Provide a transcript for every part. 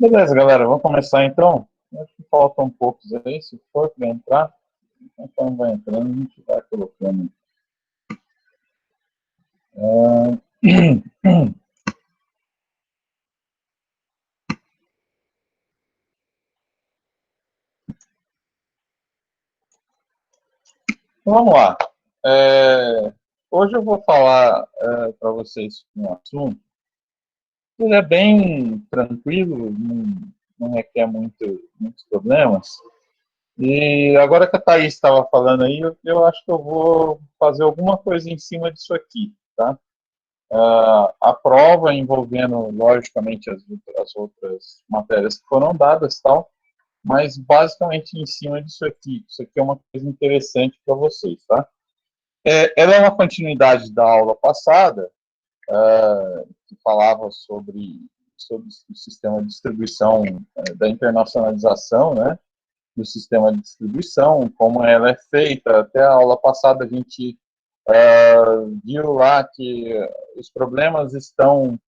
Beleza, galera, vamos começar então. Acho que faltam poucos aí, se for para entrar, então vai entrando, a gente vai colocando. Então, vamos lá. Hoje eu vou falar para vocês um assunto que ele é bem tranquilo, não requer muitos problemas. E agora que a Thaís estava falando aí, eu acho que eu vou fazer alguma coisa em cima disso aqui, tá? A prova envolvendo, logicamente, as outras matérias que foram dadas, tal, mas basicamente em cima disso aqui. Isso aqui é uma coisa interessante para vocês, tá? Ela é uma continuidade da aula passada, que falava sobre o sistema de distribuição, da internacionalização, né? Do sistema de distribuição, como ela é feita. Até a aula passada a gente viu lá que os problemas estão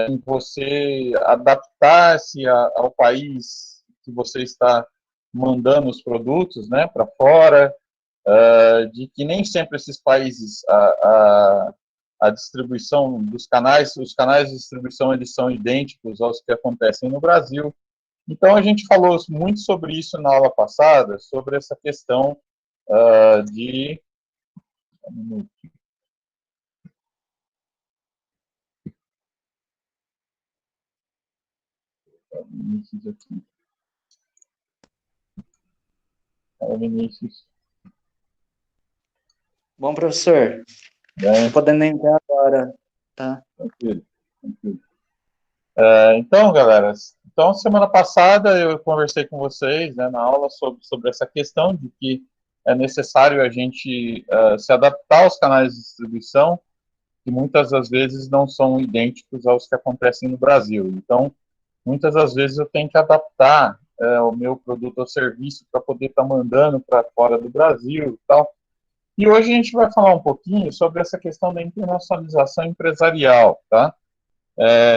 em você adaptar-se ao país que você está mandando os produtos, né, para fora, de que nem sempre esses países a distribuição dos canais, os canais de distribuição eles são idênticos aos que acontecem no Brasil. Então a gente falou muito sobre isso na aula passada, sobre essa questão de Vinícius aqui. Vinícius. Bom, professor. Estou podendo entrar agora, tá? Tranquilo, tranquilo. Então, galera, semana passada eu conversei com vocês, né, na aula sobre essa questão de que é necessário a gente se adaptar aos canais de distribuição, que muitas das vezes não são idênticos aos que acontecem no Brasil. Então, muitas das vezes eu tenho que adaptar o meu produto ou serviço para poder estar mandando para fora do Brasil e tal. E hoje a gente vai falar um pouquinho sobre essa questão da internacionalização empresarial, tá?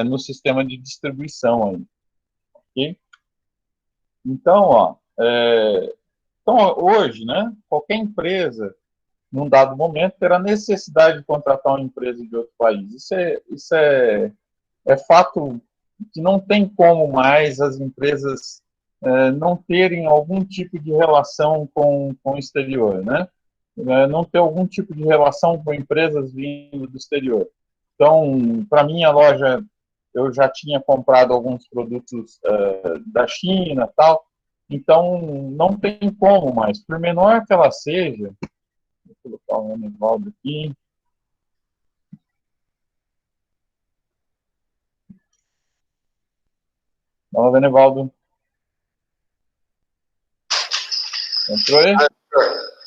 No sistema de distribuição aí, ok? Então, hoje, né, qualquer empresa, num dado momento, terá necessidade de contratar uma empresa de outro país. Isso é fato que não tem como mais as empresas não terem algum tipo de relação com o exterior, né? Não ter algum tipo de relação com empresas vindo do exterior. Então, para minha loja, eu já tinha comprado alguns produtos da China, tal. Então, não tem como mais. Por menor que ela seja, vou colocar o Anivaldo aqui. Fala, Anivaldo. Entrou aí?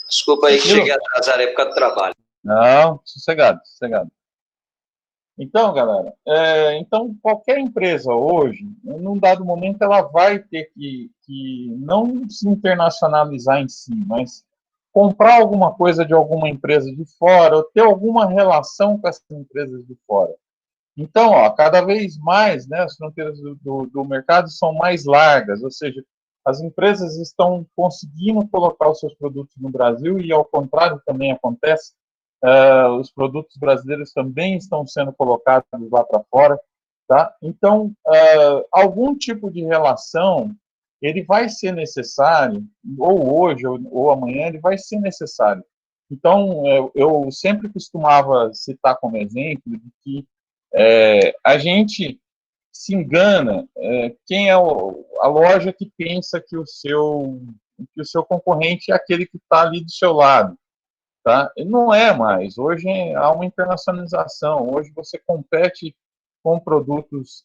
Desculpa aí que cheguei atrasado, é por causa do trabalho. Não, sossegado, sossegado. Então, galera, então qualquer empresa hoje, num dado momento, ela vai ter que não se internacionalizar em si, mas comprar alguma coisa de alguma empresa de fora, ou ter alguma relação com essas empresas de fora. Então, cada vez mais, né, as fronteiras do mercado são mais largas, ou seja, as empresas estão conseguindo colocar os seus produtos no Brasil e, ao contrário, também acontece. Os produtos brasileiros também estão sendo colocados lá para fora, tá? Então, algum tipo de relação ele vai ser necessário, ou hoje ou amanhã ele vai ser necessário. Então, eu sempre costumava citar como exemplo de que a gente se engana, quem é a loja que pensa que o seu concorrente é aquele que está ali do seu lado, tá? E não é mais. Hoje há uma internacionalização. Hoje você compete com produtos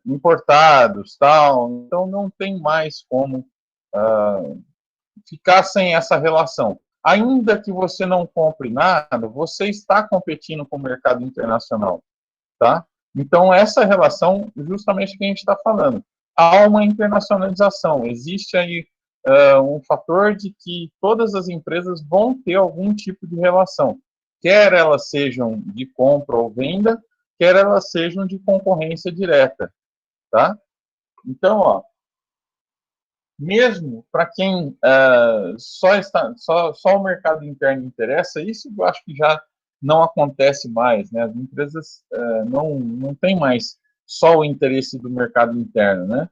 importados, tal. Então não tem mais como ficar sem essa relação. Ainda que você não compre nada, você está competindo com o mercado internacional, tá? Então essa relação, justamente que a gente está falando, há uma internacionalização. Existe aí um fator de que todas as empresas vão ter algum tipo de relação, quer elas sejam de compra ou venda, quer elas sejam de concorrência direta, tá? Então, ó, mesmo para quem só o mercado interno interessa, isso eu acho que já não acontece mais, né? As empresas não têm mais só o interesse do mercado interno, né?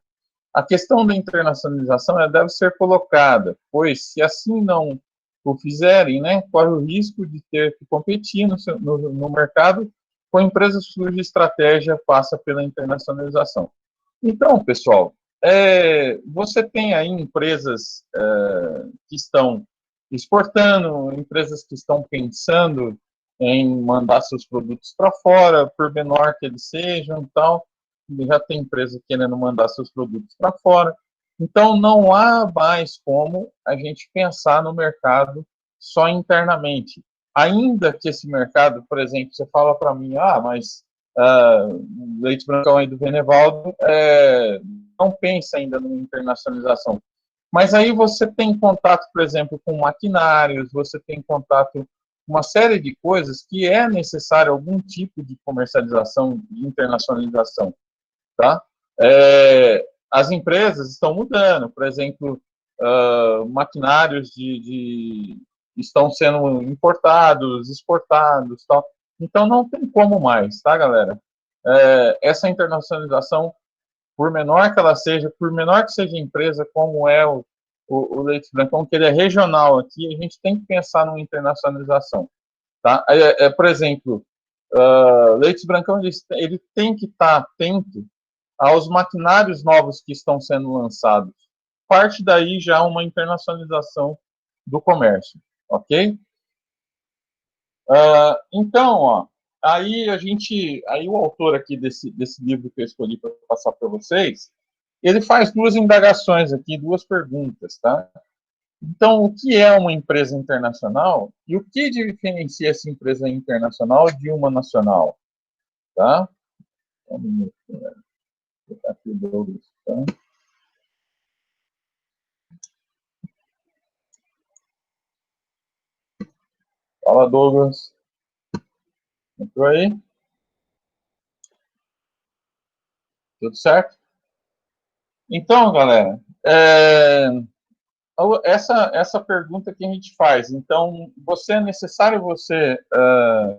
A questão da internacionalização deve ser colocada, pois se assim não o fizerem, né, corre o risco de ter que competir no mercado com empresas cuja estratégia passa pela internacionalização. Então, pessoal, você tem aí empresas que estão exportando, empresas que estão pensando em mandar seus produtos para fora, por menor que eles sejam, tal. Já tem empresa querendo mandar seus produtos para fora. Então, não há mais como a gente pensar no mercado só internamente. Ainda que esse mercado, por exemplo, você fala para mim, mas Leite Brancão aí do Benevaldo não pensa ainda na internacionalização. Mas aí você tem contato, por exemplo, com maquinários, você tem contato com uma série de coisas que é necessário algum tipo de comercialização, de internacionalização, tá? As empresas estão mudando, por exemplo, maquinários estão sendo importados, exportados, tal. Então não tem como mais, tá, galera? Essa internacionalização, por menor que ela seja, por menor que seja a empresa, como é o Leite Brancão, que ele é regional aqui, a gente tem que pensar numa internacionalização, tá? Por exemplo, Leite Brancão, ele tem que estar atento aos maquinários novos que estão sendo lançados. Parte daí já uma internacionalização do comércio, ok? Então, ó, aí o autor aqui desse livro que eu escolhi para passar para vocês, ele faz duas indagações aqui, duas perguntas, tá? Então, o que é uma empresa internacional e o que diferencia essa empresa internacional de uma nacional, tá? Um minuto, galera. Vou botar aqui o Douglas, tá? Fala, Douglas. Entrou aí? Tudo certo? Então, galera, essa pergunta que a gente faz. Então, é necessário você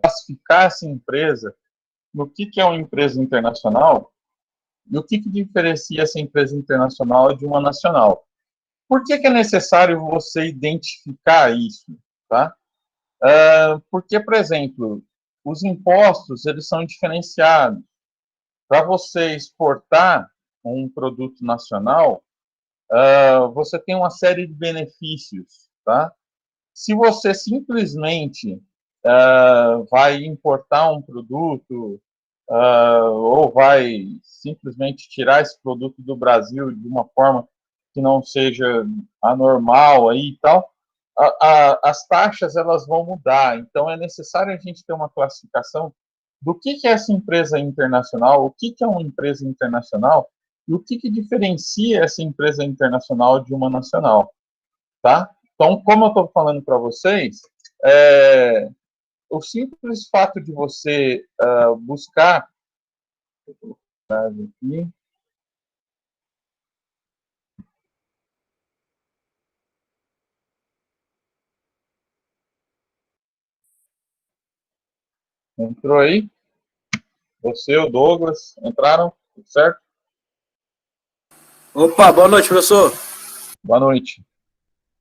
classificar essa empresa no que é uma empresa internacional e o que diferencia essa empresa internacional de uma nacional. Por que é necessário você identificar isso, tá? Porque, por exemplo, os impostos, eles são diferenciados. Para você exportar um produto nacional, você tem uma série de benefícios, tá? Se você simplesmente vai importar um produto ou vai simplesmente tirar esse produto do Brasil de uma forma que não seja anormal aí e tal, as taxas elas vão mudar. Então é necessário a gente ter uma classificação do que é essa empresa internacional, o que é uma empresa internacional e o que diferencia essa empresa internacional de uma nacional, tá? Então, como eu estou falando para vocês, o simples fato de você buscar aqui, entrou aí? Você, o Douglas, entraram? Tudo certo? Opa, boa noite, professor. Boa noite.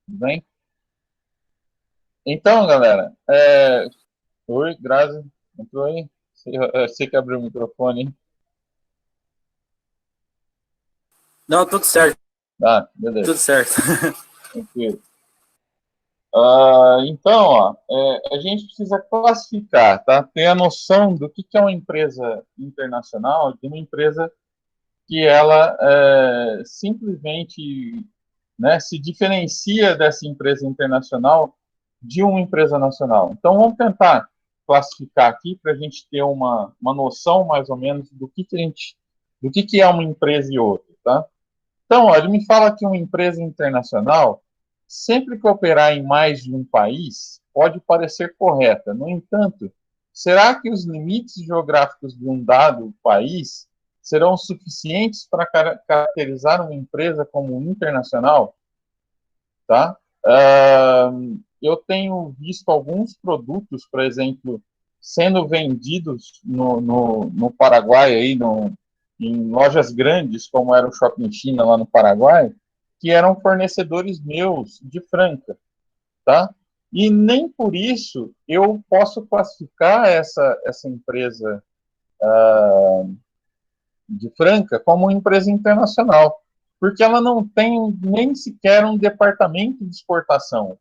Tudo bem? Então, galera, oi, Grazi, entrou aí? Você que abriu o microfone, hein? Não, tudo certo. Beleza. Tudo certo. Tranquilo. Então, ó, a gente precisa classificar, tá? Ter a noção do que é uma empresa internacional, de uma empresa que ela simplesmente, né, se diferencia dessa empresa internacional de uma empresa nacional. Então, vamos tentar classificar aqui para a gente ter uma noção mais ou menos do que é uma empresa e outra, tá? Então, ó, ele me fala que uma empresa internacional, sempre que operar em mais de um país, pode parecer correta. No entanto, será que os limites geográficos de um dado país serão suficientes para caracterizar uma empresa como internacional? Tá? Eu tenho visto alguns produtos, por exemplo, sendo vendidos no Paraguai, aí em lojas grandes, como era o Shopping China lá no Paraguai, que eram fornecedores meus de Franca, tá? E nem por isso eu posso classificar essa empresa de Franca como uma empresa internacional, porque ela não tem nem sequer um departamento de exportação,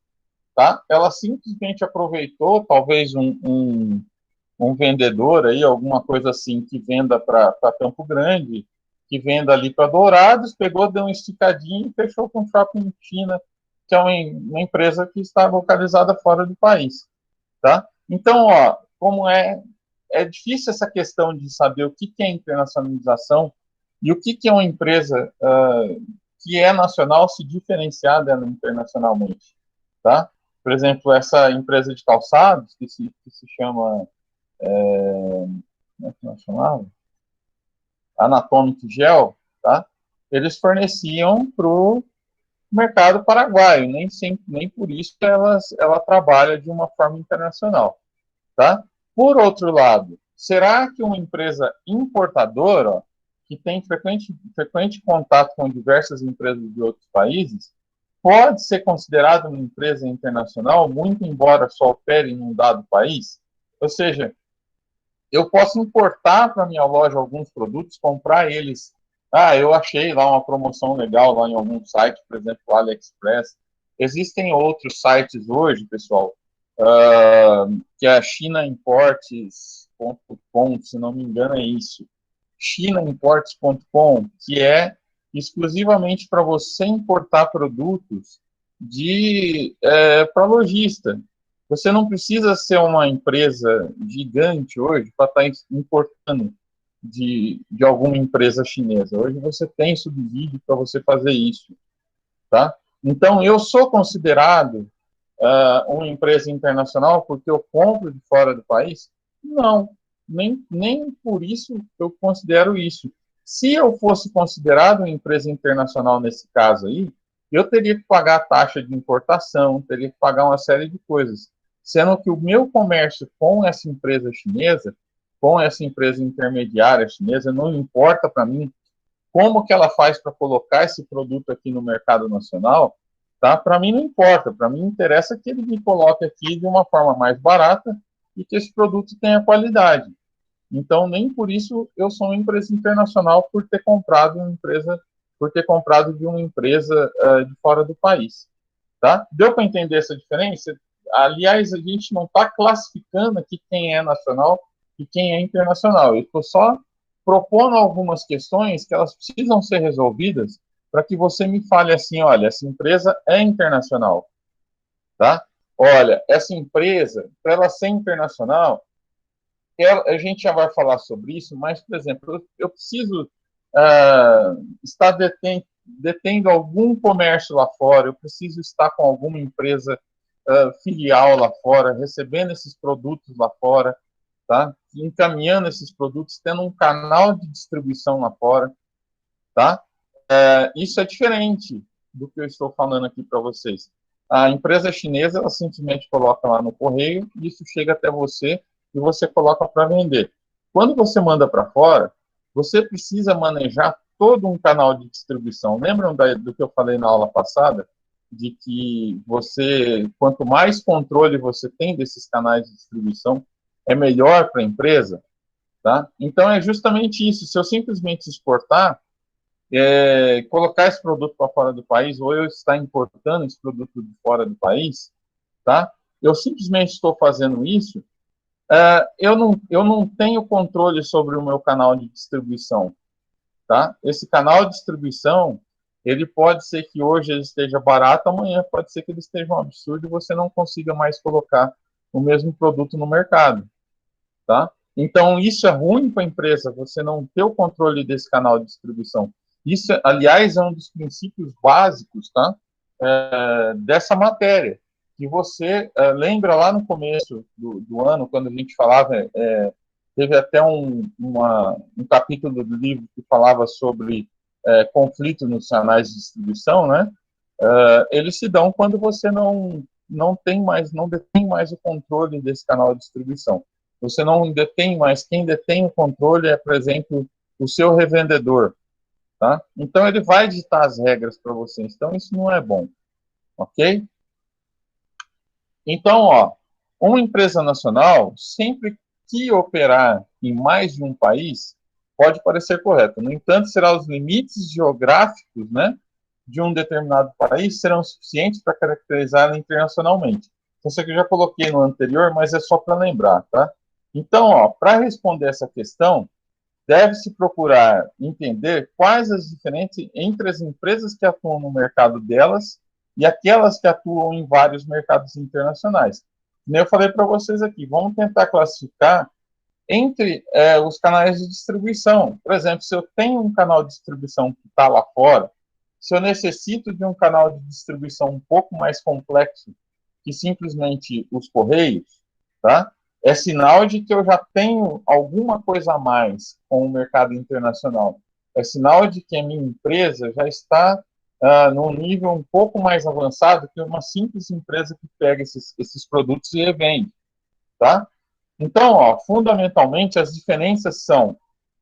tá? Ela simplesmente aproveitou, talvez um vendedor aí, alguma coisa assim, que venda para Campo Grande, que venda ali para Dourados, pegou, deu um esticadinho e fechou com o Shopping China, que é uma empresa que está localizada fora do país, tá? Então, ó, como é difícil essa questão de saber o que é internacionalização e o que é uma empresa que é nacional se diferenciar dela internacionalmente, tá? Por exemplo, essa empresa de calçados, que se chama, como é que nós chamamos? Anatomic Gel, tá? Eles forneciam para o mercado paraguaio, nem por isso ela trabalha de uma forma internacional, tá? Por outro lado, será que uma empresa importadora, que tem frequente contato com diversas empresas de outros países, pode ser considerada uma empresa internacional, muito embora só opere em um dado país? Ou seja, eu posso importar para minha loja alguns produtos, comprar eles. Eu achei lá uma promoção legal lá em algum site, por exemplo, o AliExpress. Existem outros sites hoje, pessoal, que é a chinaimports.com, se não me engano é isso. chinaimports.com, que é exclusivamente para você importar produtos para lojista. Você não precisa ser uma empresa gigante hoje para estar importando de alguma empresa chinesa. Hoje você tem subsídio para você fazer isso, tá? Então, eu sou considerado uma empresa internacional porque eu compro de fora do país? Não, nem por isso eu considero isso. Se eu fosse considerado uma empresa internacional nesse caso aí, eu teria que pagar a taxa de importação, teria que pagar uma série de coisas. Sendo que o meu comércio com essa empresa chinesa, com essa empresa intermediária chinesa, não importa para mim como que ela faz para colocar esse produto aqui no mercado nacional, tá? Para mim não importa, para mim interessa que ele me coloque aqui de uma forma mais barata e que esse produto tenha qualidade. Então, nem por isso eu sou uma empresa internacional por ter comprado de uma empresa de fora do país, tá? Deu para entender essa diferença? Aliás, a gente não está classificando aqui quem é nacional e quem é internacional. Eu estou só propondo algumas questões que elas precisam ser resolvidas para que você me fale assim, olha, essa empresa é internacional, tá? Olha, essa empresa, para ela ser internacional, a gente já vai falar sobre isso, mas, por exemplo, eu preciso estar detendo algum comércio lá fora, eu preciso estar com alguma empresa filial lá fora, recebendo esses produtos lá fora, tá? Encaminhando esses produtos, tendo um canal de distribuição lá fora, tá? Isso é diferente do que eu estou falando aqui para vocês. A empresa chinesa, ela simplesmente coloca lá no correio, e isso chega até você e você coloca para vender. Quando você manda para fora, você precisa manejar todo um canal de distribuição. Lembram do que eu falei na aula passada? De que quanto mais controle você tem desses canais de distribuição, é melhor para a empresa, tá? Então, é justamente isso. Se eu simplesmente exportar, colocar esse produto para fora do país, ou eu estar importando esse produto de fora do país, tá? Eu simplesmente estou fazendo isso, eu não tenho controle sobre o meu canal de distribuição, tá? Esse canal de distribuição, ele pode ser que hoje ele esteja barato, amanhã pode ser que ele esteja um absurdo e você não consiga mais colocar o mesmo produto no mercado, tá? Então, isso é ruim para a empresa, você não ter o controle desse canal de distribuição. Isso, aliás, é um dos princípios básicos, tá? Dessa matéria, que você lembra lá no começo do ano, quando a gente falava teve até um capítulo do livro que falava sobre conflito nos canais de distribuição, né? Eles se dão quando você não detém mais o controle desse canal de distribuição. Você não detém mais, quem detém o controle é, por exemplo, o seu revendedor, tá? Então ele vai ditar as regras para você, então isso não é bom, ok? Então, ó, uma empresa nacional, sempre que operar em mais de um país, pode parecer correto. No entanto, será os limites geográficos, né, de um determinado país serão suficientes para caracterizá-la internacionalmente. Isso aqui eu já coloquei no anterior, mas é só para lembrar, tá? Então, ó, para responder essa questão, deve-se procurar entender quais as diferenças entre as empresas que atuam no mercado delas e aquelas que atuam em vários mercados internacionais. Como eu falei para vocês aqui, vamos tentar classificar entre os canais de distribuição. Por exemplo, se eu tenho um canal de distribuição que está lá fora, se eu necessito de um canal de distribuição um pouco mais complexo que simplesmente os correios, tá? É sinal de que eu já tenho alguma coisa a mais com o mercado internacional. É sinal de que a minha empresa já está num nível um pouco mais avançado que uma simples empresa que pega esses produtos e revende, tá? Então, ó, fundamentalmente, as diferenças são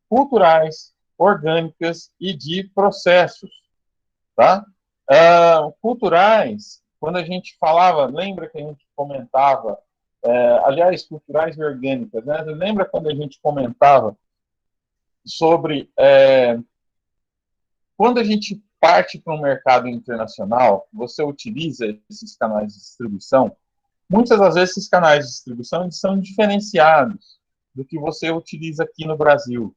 culturais, orgânicas e de processos, tá? Culturais, quando a gente falava, lembra que a gente comentava, aliás, culturais e orgânicas, né? Lembra quando a gente comentava sobre quando a gente parte para um mercado internacional, você utiliza esses canais de distribuição. Muitas das vezes esses canais de distribuição eles são diferenciados do que você utiliza aqui no Brasil,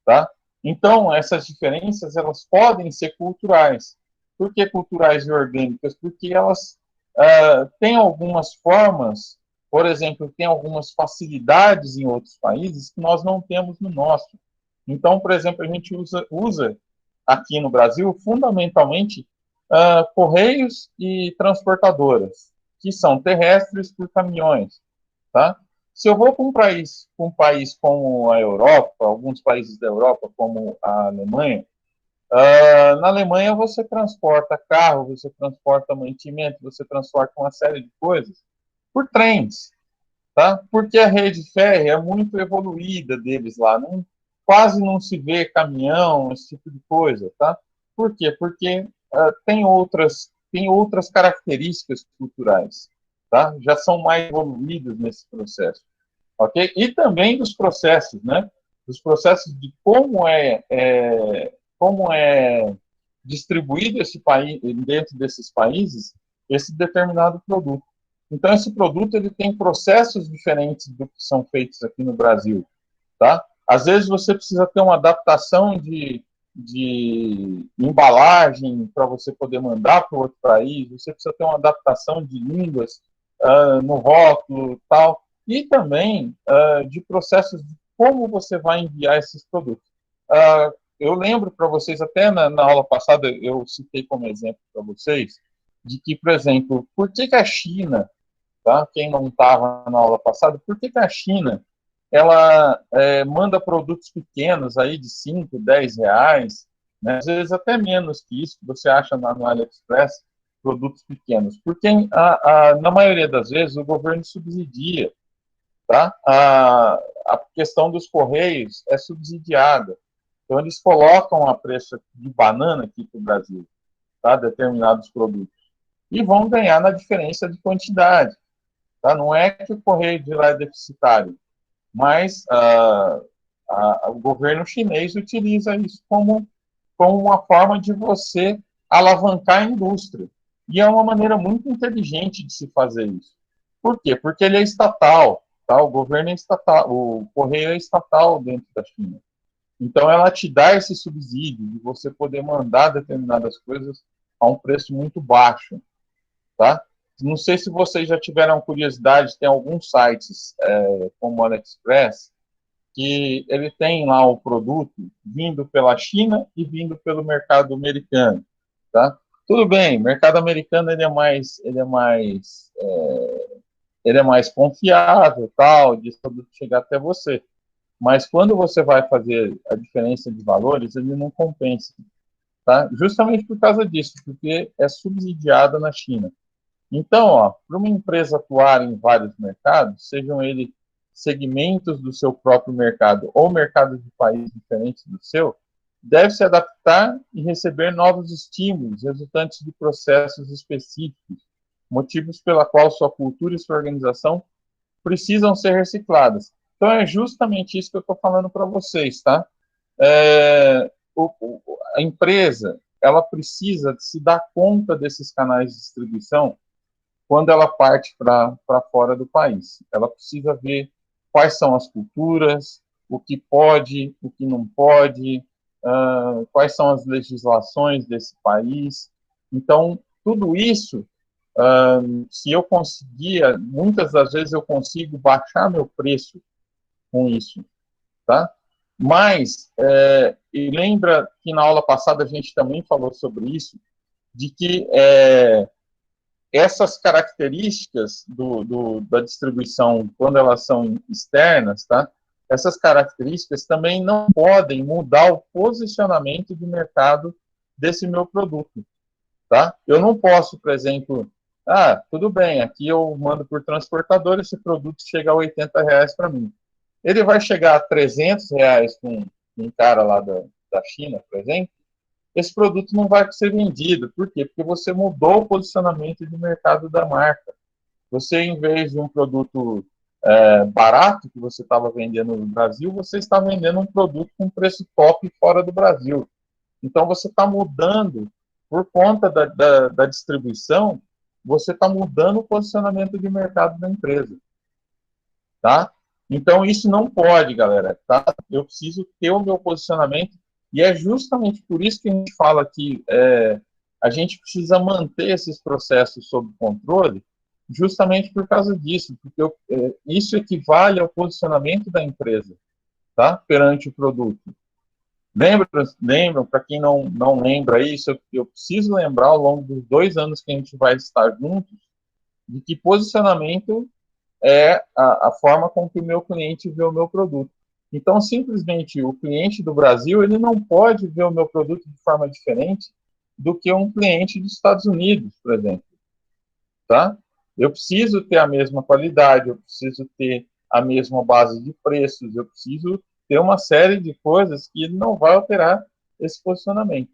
tá? Então, essas diferenças, elas podem ser culturais. Por que culturais e orgânicas? Porque elas têm algumas formas, por exemplo, têm algumas facilidades em outros países que nós não temos no nosso. Então, por exemplo, a gente usa aqui no Brasil, fundamentalmente, correios e transportadoras, que são terrestres por caminhões, tá? Se eu vou para um país como a Europa, alguns países da Europa, como a Alemanha, na Alemanha você transporta carro, você transporta mantimento, você transporta uma série de coisas por trens, tá? Porque a rede férrea é muito evoluída deles lá, quase não se vê caminhão, esse tipo de coisa, tá? Por quê? Porque tem outras características culturais, tá? Já são mais evoluídas nesse processo, ok? E também dos processos, né? Dos processos de como é distribuído esse país dentro desses países esse determinado produto. Então, esse produto ele tem processos diferentes do que são feitos aqui no Brasil, tá? Às vezes você precisa ter uma adaptação de embalagem para você poder mandar para o outro país, você precisa ter uma adaptação de línguas no rótulo tal, e também de processos de como você vai enviar esses produtos. Eu lembro para vocês, até na aula passada, eu citei como exemplo para vocês, de que, por exemplo, por que a China, tá? Quem não estava na aula passada, por que a China ela manda produtos pequenos aí de 5, 10 reais, né? Às vezes até menos que isso, que você acha no AliExpress, produtos pequenos. Porque na maioria das vezes o governo subsidia, tá? A questão dos correios é subsidiada. Então eles colocam a preço de banana aqui para o Brasil, tá? Determinados produtos. E vão ganhar na diferença de quantidade. Tá? Não é que o correio de lá é deficitário, mas o governo chinês utiliza isso como uma forma de você alavancar a indústria. E é uma maneira muito inteligente de se fazer isso. Por quê? Porque ele é estatal, tá? O governo é estatal, o correio é estatal dentro da China. Então, ela te dá esse subsídio de você poder mandar determinadas coisas a um preço muito baixo, tá? Não sei se vocês já tiveram curiosidade, tem alguns sites, como o AliExpress, que ele tem lá o produto vindo pela China e vindo pelo mercado americano, tá? Tudo bem, o mercado americano ele é mais confiável, tal, de produto chegar até você. mas quando você vai fazer a diferença de valores, ele não compensa, tá? Justamente por causa disso, porque é subsidiada na China. Então, para uma empresa atuar em vários mercados, sejam eles segmentos do seu próprio mercado ou mercados de países diferentes do seu, deve se adaptar e receber novos estímulos resultantes de processos específicos, motivos pela qual sua cultura e sua organização precisam ser recicladas. Então, é justamente isso que eu estou falando para vocês, tá? A empresa, ela precisa se dar conta desses canais de distribuição quando ela parte para fora do país. Ela precisa ver quais são as culturas, o que pode, o que não pode, quais são as legislações desse país. Então, tudo isso, se eu conseguir, muitas das vezes eu consigo baixar meu preço com isso, tá? Mas, e lembra que na aula passada a gente também falou sobre isso, de que essas características da distribuição, quando elas são externas, tá? Essas características também não podem mudar o posicionamento de mercado desse meu produto, tá? Eu não posso, por exemplo, tudo bem, aqui eu mando por transportador, esse produto chega a R$80 para mim. Ele vai chegar a R$300 com um cara lá da China, por exemplo, esse produto não vai ser vendido. Por quê? Porque você mudou o posicionamento de mercado da marca. Você, em vez de um produto barato que você estava vendendo no Brasil, você está vendendo um produto com preço top fora do Brasil. Então, você está mudando, por conta da distribuição, você está mudando o posicionamento de mercado da empresa. Tá? Então, isso não pode, galera. Tá? Eu preciso ter o meu posicionamento, e é justamente por isso que a gente fala que a gente precisa manter esses processos sob controle, justamente por causa disso, porque isso equivale ao posicionamento da empresa, tá? Perante o produto. Lembram, para quem não lembra isso, eu preciso lembrar ao longo dos 2 anos que a gente vai estar juntos, de que posicionamento é a forma com que o meu cliente vê o meu produto. Então, simplesmente, o cliente do Brasil, ele não pode ver o meu produto de forma diferente do que um cliente dos Estados Unidos, por exemplo. Tá? Eu preciso ter a mesma qualidade, eu preciso ter a mesma base de preços, eu preciso ter uma série de coisas que não vai alterar esse posicionamento.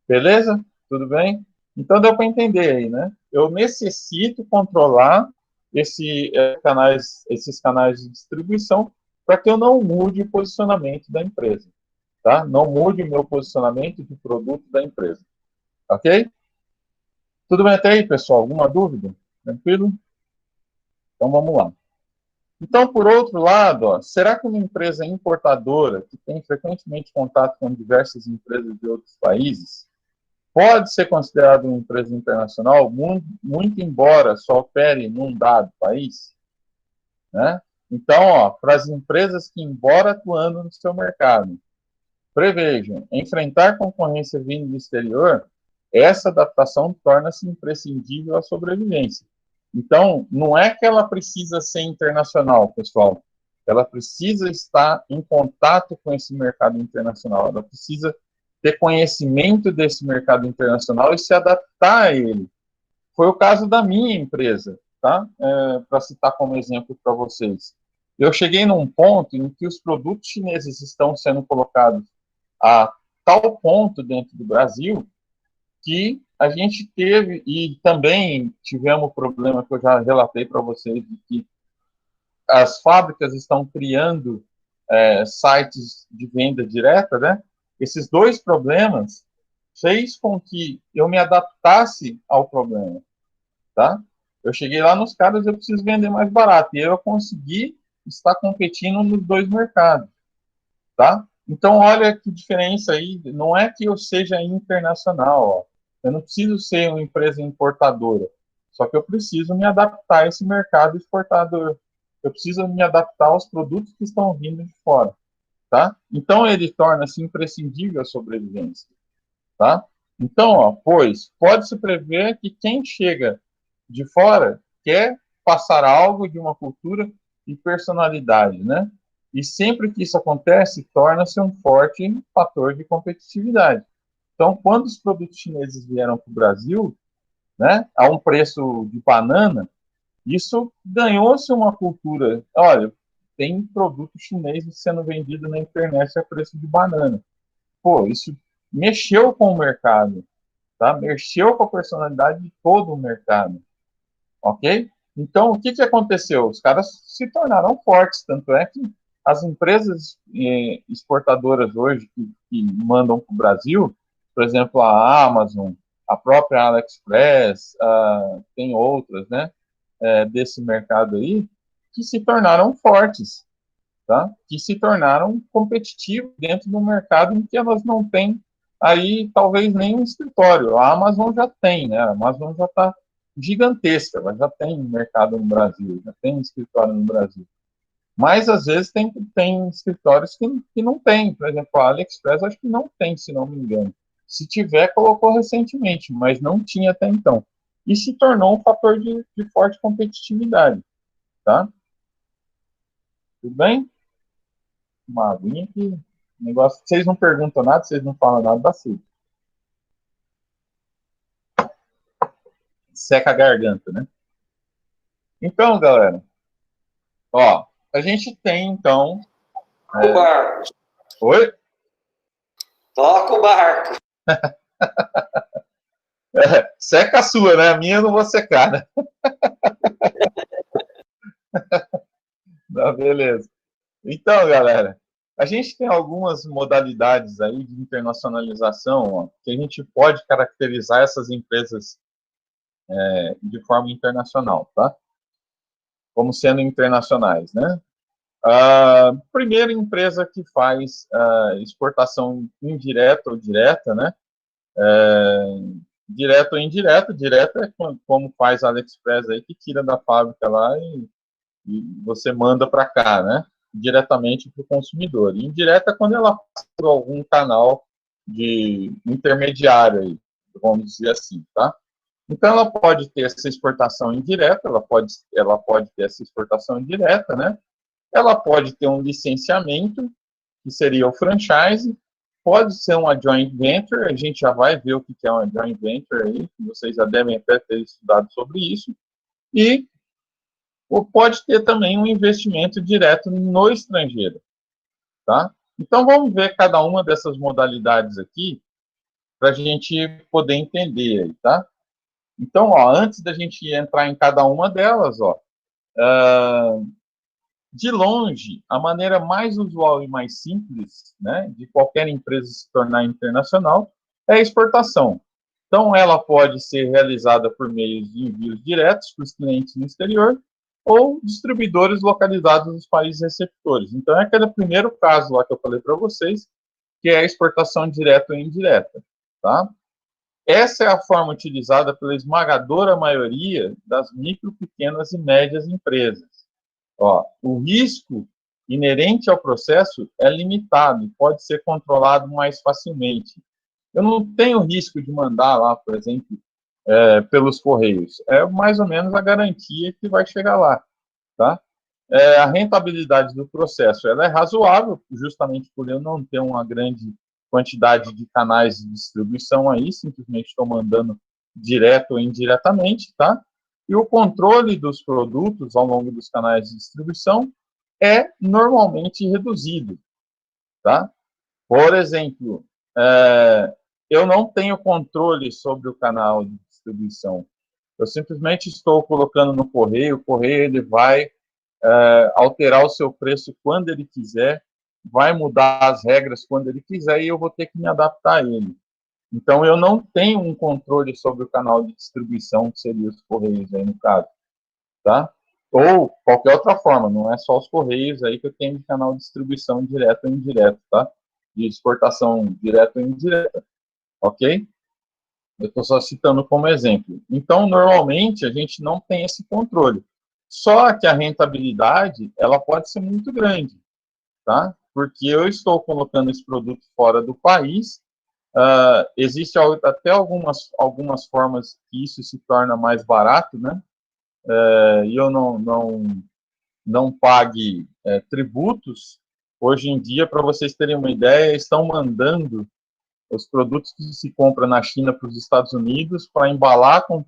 Beleza? Tudo bem? Então, deu para entender aí, né? Eu necessito controlar esses canais de distribuição para que eu não mude o posicionamento da empresa, tá? Não mude o meu posicionamento de produto da empresa, ok? Tudo bem até aí, pessoal? Alguma dúvida? Tranquilo? Então, vamos lá. Então, por outro lado, será que uma empresa importadora, que tem frequentemente contato com diversas empresas de outros países, pode ser considerada uma empresa internacional, muito embora só opere num dado país? Né? Então, para as empresas que, embora atuando no seu mercado, prevejam enfrentar concorrência vinda do exterior, essa adaptação torna-se imprescindível à sobrevivência. Então, não é que ela precisa ser internacional, pessoal. Ela precisa estar em contato com esse mercado internacional. Ela precisa ter conhecimento desse mercado internacional e se adaptar a ele. Foi o caso da minha empresa, tá? Para citar como exemplo para vocês. Eu cheguei num ponto em que os produtos chineses estão sendo colocados a tal ponto dentro do Brasil que a gente teve, e também tivemos o problema que eu já relatei para vocês, de que as fábricas estão criando sites de venda direta, né? Esses 2 problemas fez com que eu me adaptasse ao problema, tá? Eu cheguei lá nos caras, eu preciso vender mais barato, e eu consegui estar competindo nos 2 mercados, tá? Então, olha que diferença aí, não é que eu seja internacional, ó. Eu não preciso ser uma empresa importadora, só que eu preciso me adaptar a esse mercado exportador. Eu preciso me adaptar aos produtos que estão vindo de fora, tá? Então, ele torna-se imprescindível a sobrevivência, tá? Então, pois, pode-se prever que quem chega de fora quer passar algo de uma cultura e personalidade, né? E sempre que isso acontece, torna-se um forte fator de competitividade. Então, quando os produtos chineses vieram para o Brasil, né, a um preço de banana, isso ganhou-se uma cultura. Olha, tem produto chinês sendo vendido na internet a preço de banana. Pô, isso mexeu com o mercado, tá? Mexeu com a personalidade de todo o mercado, ok? Então, o que aconteceu? Os caras se tornaram fortes, tanto é que as empresas exportadoras hoje que mandam para o Brasil, por exemplo, a Amazon, a própria AliExpress, tem outras, né, desse mercado aí, que se tornaram fortes, tá? Que se tornaram competitivos dentro do mercado em que elas não têm aí talvez nem um escritório. A Amazon já tem, né? A Amazon já está gigantesca, ela já tem mercado no Brasil, já tem escritório no Brasil. Mas às vezes tem escritórios que não tem. Por exemplo, a AliExpress acho que não tem, se não me engano. Se tiver, colocou recentemente, mas não tinha até então. E se tornou um fator de forte competitividade, tá? Tudo bem? Uma aguinha que negócio. Vocês não perguntam nada, vocês não falam nada, dá certo. Seca a garganta, né? Então, galera, ó, a gente tem então. O barco. Oi? Toca o barco. Seca a sua, né? A minha eu não vou secar, né? Não, beleza. Então, galera, a gente tem algumas modalidades aí de internacionalização, ó, que a gente pode caracterizar essas empresas de forma internacional, tá? Como sendo internacionais, né? A primeira empresa que faz exportação indireta ou direta, né? Direto ou indireto, direta é como faz a AliExpress aí, que tira da fábrica lá e você manda para cá, né? Diretamente para o consumidor. E indireta é quando ela passa por algum canal de intermediário aí, vamos dizer assim, tá? Então ela pode ter essa exportação indireta, ela pode ter essa exportação indireta, né? Ela pode ter um licenciamento, que seria o franchise, pode ser uma joint venture, a gente já vai ver o que é uma joint venture aí, vocês já devem até ter estudado sobre isso, e pode ter também um investimento direto no estrangeiro, tá? Então vamos ver cada uma dessas modalidades aqui, para a gente poder entender aí, tá? Então, ó, antes da gente entrar em cada uma delas, ó, de longe, a maneira mais usual e mais simples, né, de qualquer empresa se tornar internacional é a exportação. Então, ela pode ser realizada por meio de envios diretos para os clientes no exterior ou distribuidores localizados nos países receptores. Então, é aquele primeiro caso lá que eu falei para vocês, que é a exportação direta ou indireta, tá? Essa é a forma utilizada pela esmagadora maioria das micro, pequenas e médias empresas. Ó, o risco inerente ao processo é limitado e pode ser controlado mais facilmente. Eu não tenho risco de mandar lá, por exemplo, pelos correios. É mais ou menos a garantia que vai chegar lá, tá? A rentabilidade do processo ela é razoável, justamente por eu não ter uma grande quantidade de canais de distribuição aí, simplesmente estou mandando direto ou indiretamente, tá? E o controle dos produtos ao longo dos canais de distribuição é normalmente reduzido, tá? Por exemplo, eu não tenho controle sobre o canal de distribuição. Eu simplesmente estou colocando no correio, o correio ele vai alterar o seu preço quando ele quiser, vai mudar as regras quando ele quiser e eu vou ter que me adaptar a ele. Então, eu não tenho um controle sobre o canal de distribuição, que seria os correios aí no caso, tá? Ou qualquer outra forma, não é só os correios aí que eu tenho de canal de distribuição direto ou indireto, tá? De exportação direta ou indireta, ok? Eu estou só citando como exemplo. Então, normalmente, a gente não tem esse controle. Só que a rentabilidade, ela pode ser muito grande, tá? Porque eu estou colocando esse produto fora do país, existe até algumas formas que isso se torna mais barato, né? E eu não não pague tributos, hoje em dia, para vocês terem uma ideia, estão mandando os produtos que se compra na China para os Estados Unidos para embalar com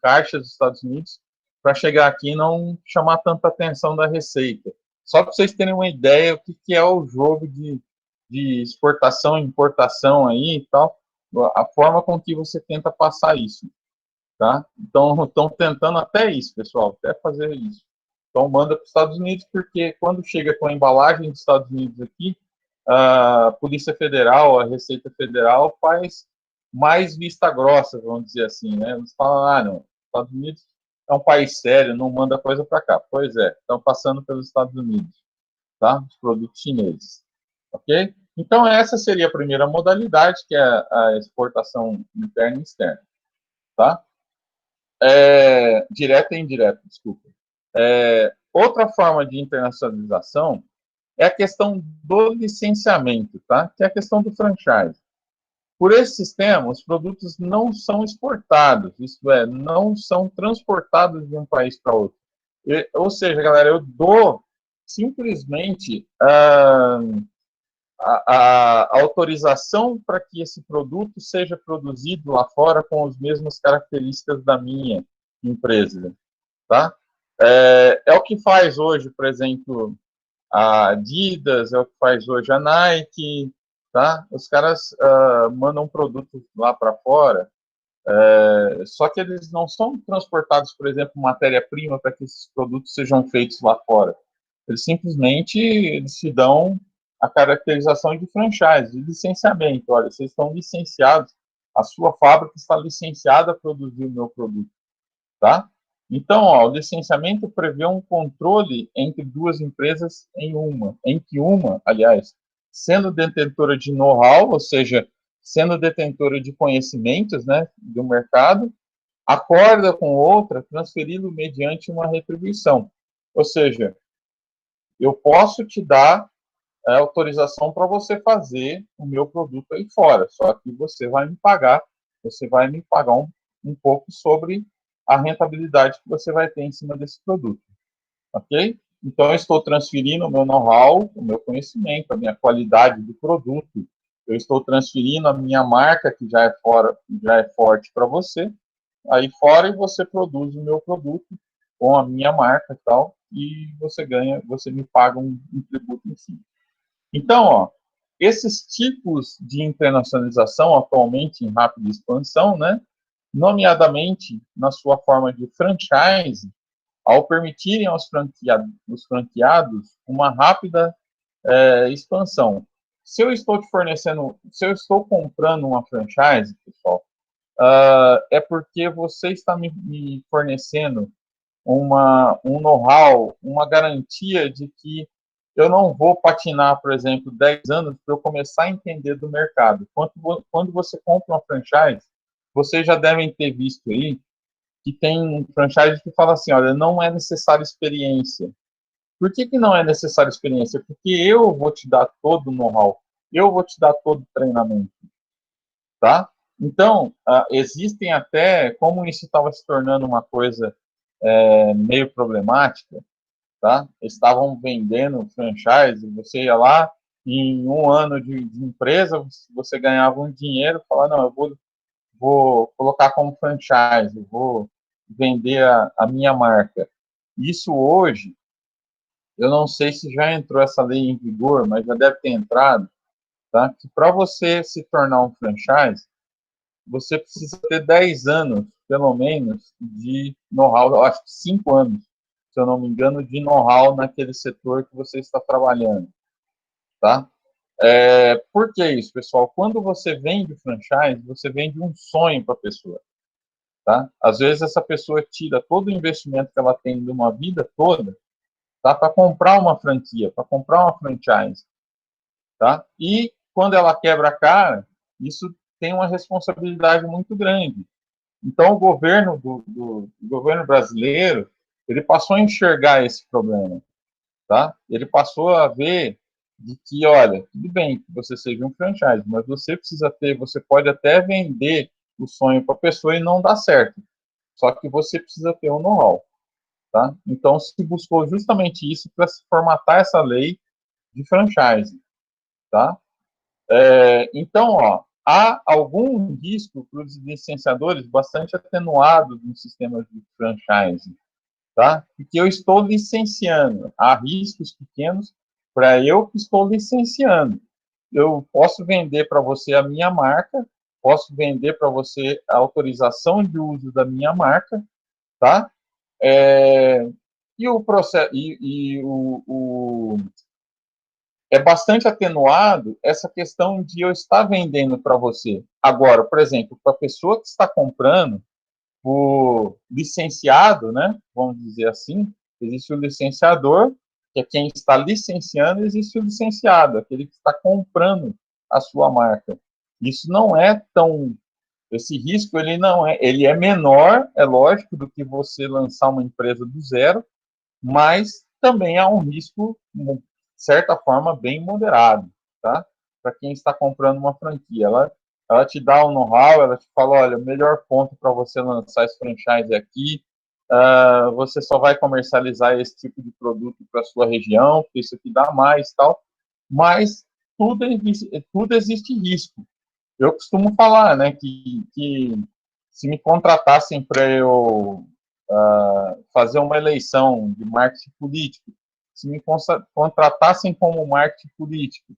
caixas dos Estados Unidos para chegar aqui e não chamar tanta atenção da Receita. Só para vocês terem uma ideia o que é o jogo de exportação e importação aí e tal, a forma com que você tenta passar isso, tá? Então, estão tentando até isso, pessoal, até fazer isso. Então, manda para os Estados Unidos, porque quando chega com a embalagem dos Estados Unidos aqui, a Polícia Federal, a Receita Federal faz mais vista grossa, vamos dizer assim, né? Eles falam, não, os Estados Unidos é um país sério, não manda coisa para cá. Pois é, estão passando pelos Estados Unidos, tá? Os produtos chineses, ok? Então, essa seria a primeira modalidade, que é a exportação interna e externa, tá? Direta e indireta, desculpa. Outra forma de internacionalização é a questão do licenciamento, tá? Que é a questão do franchise. Por esse sistema, os produtos não são exportados, isto é, não são transportados de um país para outro. Ou seja, galera, eu dou simplesmente a autorização para que esse produto seja produzido lá fora com as mesmas características da minha empresa, tá? É o que faz hoje, por exemplo, a Adidas, é o que faz hoje a Nike, tá? Os caras mandam produtos lá para fora, só que eles não são transportados, por exemplo, matéria-prima para que esses produtos sejam feitos lá fora. Eles simplesmente se dão a caracterização de franchise, de licenciamento. Olha, vocês estão licenciados, a sua fábrica está licenciada a produzir o meu produto, tá? Então, o licenciamento prevê um controle entre duas empresas em que uma, aliás, sendo detentora de know-how, ou seja, sendo detentora de conhecimentos, né, do mercado, acorda com outra, transferindo mediante uma retribuição. Ou seja, eu posso te dar autorização para você fazer o meu produto aí fora, só que você vai me pagar um pouco sobre a rentabilidade que você vai ter em cima desse produto, ok? Então, eu estou transferindo o meu know-how, o meu conhecimento, a minha qualidade do produto, eu estou transferindo a minha marca, que já é forte para você, aí fora, e você produz o meu produto com a minha marca e tal, e você me paga um tributo em cima. Então, esses tipos de internacionalização atualmente em rápida expansão, né, nomeadamente na sua forma de franchise, ao permitirem aos franqueados uma rápida expansão. Se eu estou comprando uma franchise, pessoal, é porque você está me fornecendo um know-how, uma garantia de que eu não vou patinar, por exemplo, 10 anos para eu começar a entender do mercado. Quando você compra uma franchise, vocês já devem ter visto aí que tem franchise que fala assim, olha, não é necessária experiência. Por que não é necessária experiência? Porque eu vou te dar todo o know-how, eu vou te dar todo o treinamento, tá? Então, existem até, como isso estava se tornando uma coisa meio problemática, tá? Estavam vendendo franchise, você ia lá, em um ano de empresa, você ganhava um dinheiro, falava, não, eu vou colocar como franchise, vou vender a minha marca. Isso hoje, eu não sei se já entrou essa lei em vigor, mas já deve ter entrado, tá? Que para você se tornar um franchise, você precisa ter 10 anos, pelo menos, de know-how, acho que 5 anos, se eu não me engano, de know-how naquele setor que você está trabalhando, tá? Por que isso, pessoal? Quando você vende franchise, você vende um sonho para a pessoa, tá? Às vezes essa pessoa tira todo o investimento que ela tem de uma vida toda, tá? Para comprar uma franquia, para comprar uma franchise, tá? E quando ela quebra a cara, isso tem uma responsabilidade muito grande. Então, o governo o governo brasileiro, ele passou a enxergar esse problema, tá? Ele passou a ver de que, olha, tudo bem que você seja um franchise, mas você pode até vender o sonho para a pessoa e não dar certo. Só que você precisa ter um know-how, tá? Então, se buscou justamente isso para se formatar essa lei de franchise, tá? Então, ó, há algum risco para os licenciadores bastante atenuado no sistema de franchise, tá? Porque eu estou licenciando, há riscos pequenos para eu que estou licenciando. Eu posso vender para você a minha marca, posso vender para você a autorização de uso da minha marca, tá? E o processo é bastante atenuado essa questão de eu estar vendendo para você. Agora, por exemplo, para a pessoa que está comprando, o licenciado, né, vamos dizer assim, existe o licenciador, que é quem está licenciando, existe o licenciado, aquele que está comprando a sua marca. Isso não é tão, esse risco ele não é, ele é menor, é lógico, do que você lançar uma empresa do zero, mas também há um risco, de certa forma, bem moderado, tá? Para quem está comprando uma franquia. Ela te dá um know-how, ela te fala, olha, o melhor ponto para você lançar esse franchise é aqui, você só vai comercializar esse tipo de produto para a sua região, porque isso aqui dá mais e tal, mas tudo existe risco. Eu costumo falar, né, que se me contratassem para eu fazer uma eleição de marketing político, se me contratassem como marketing político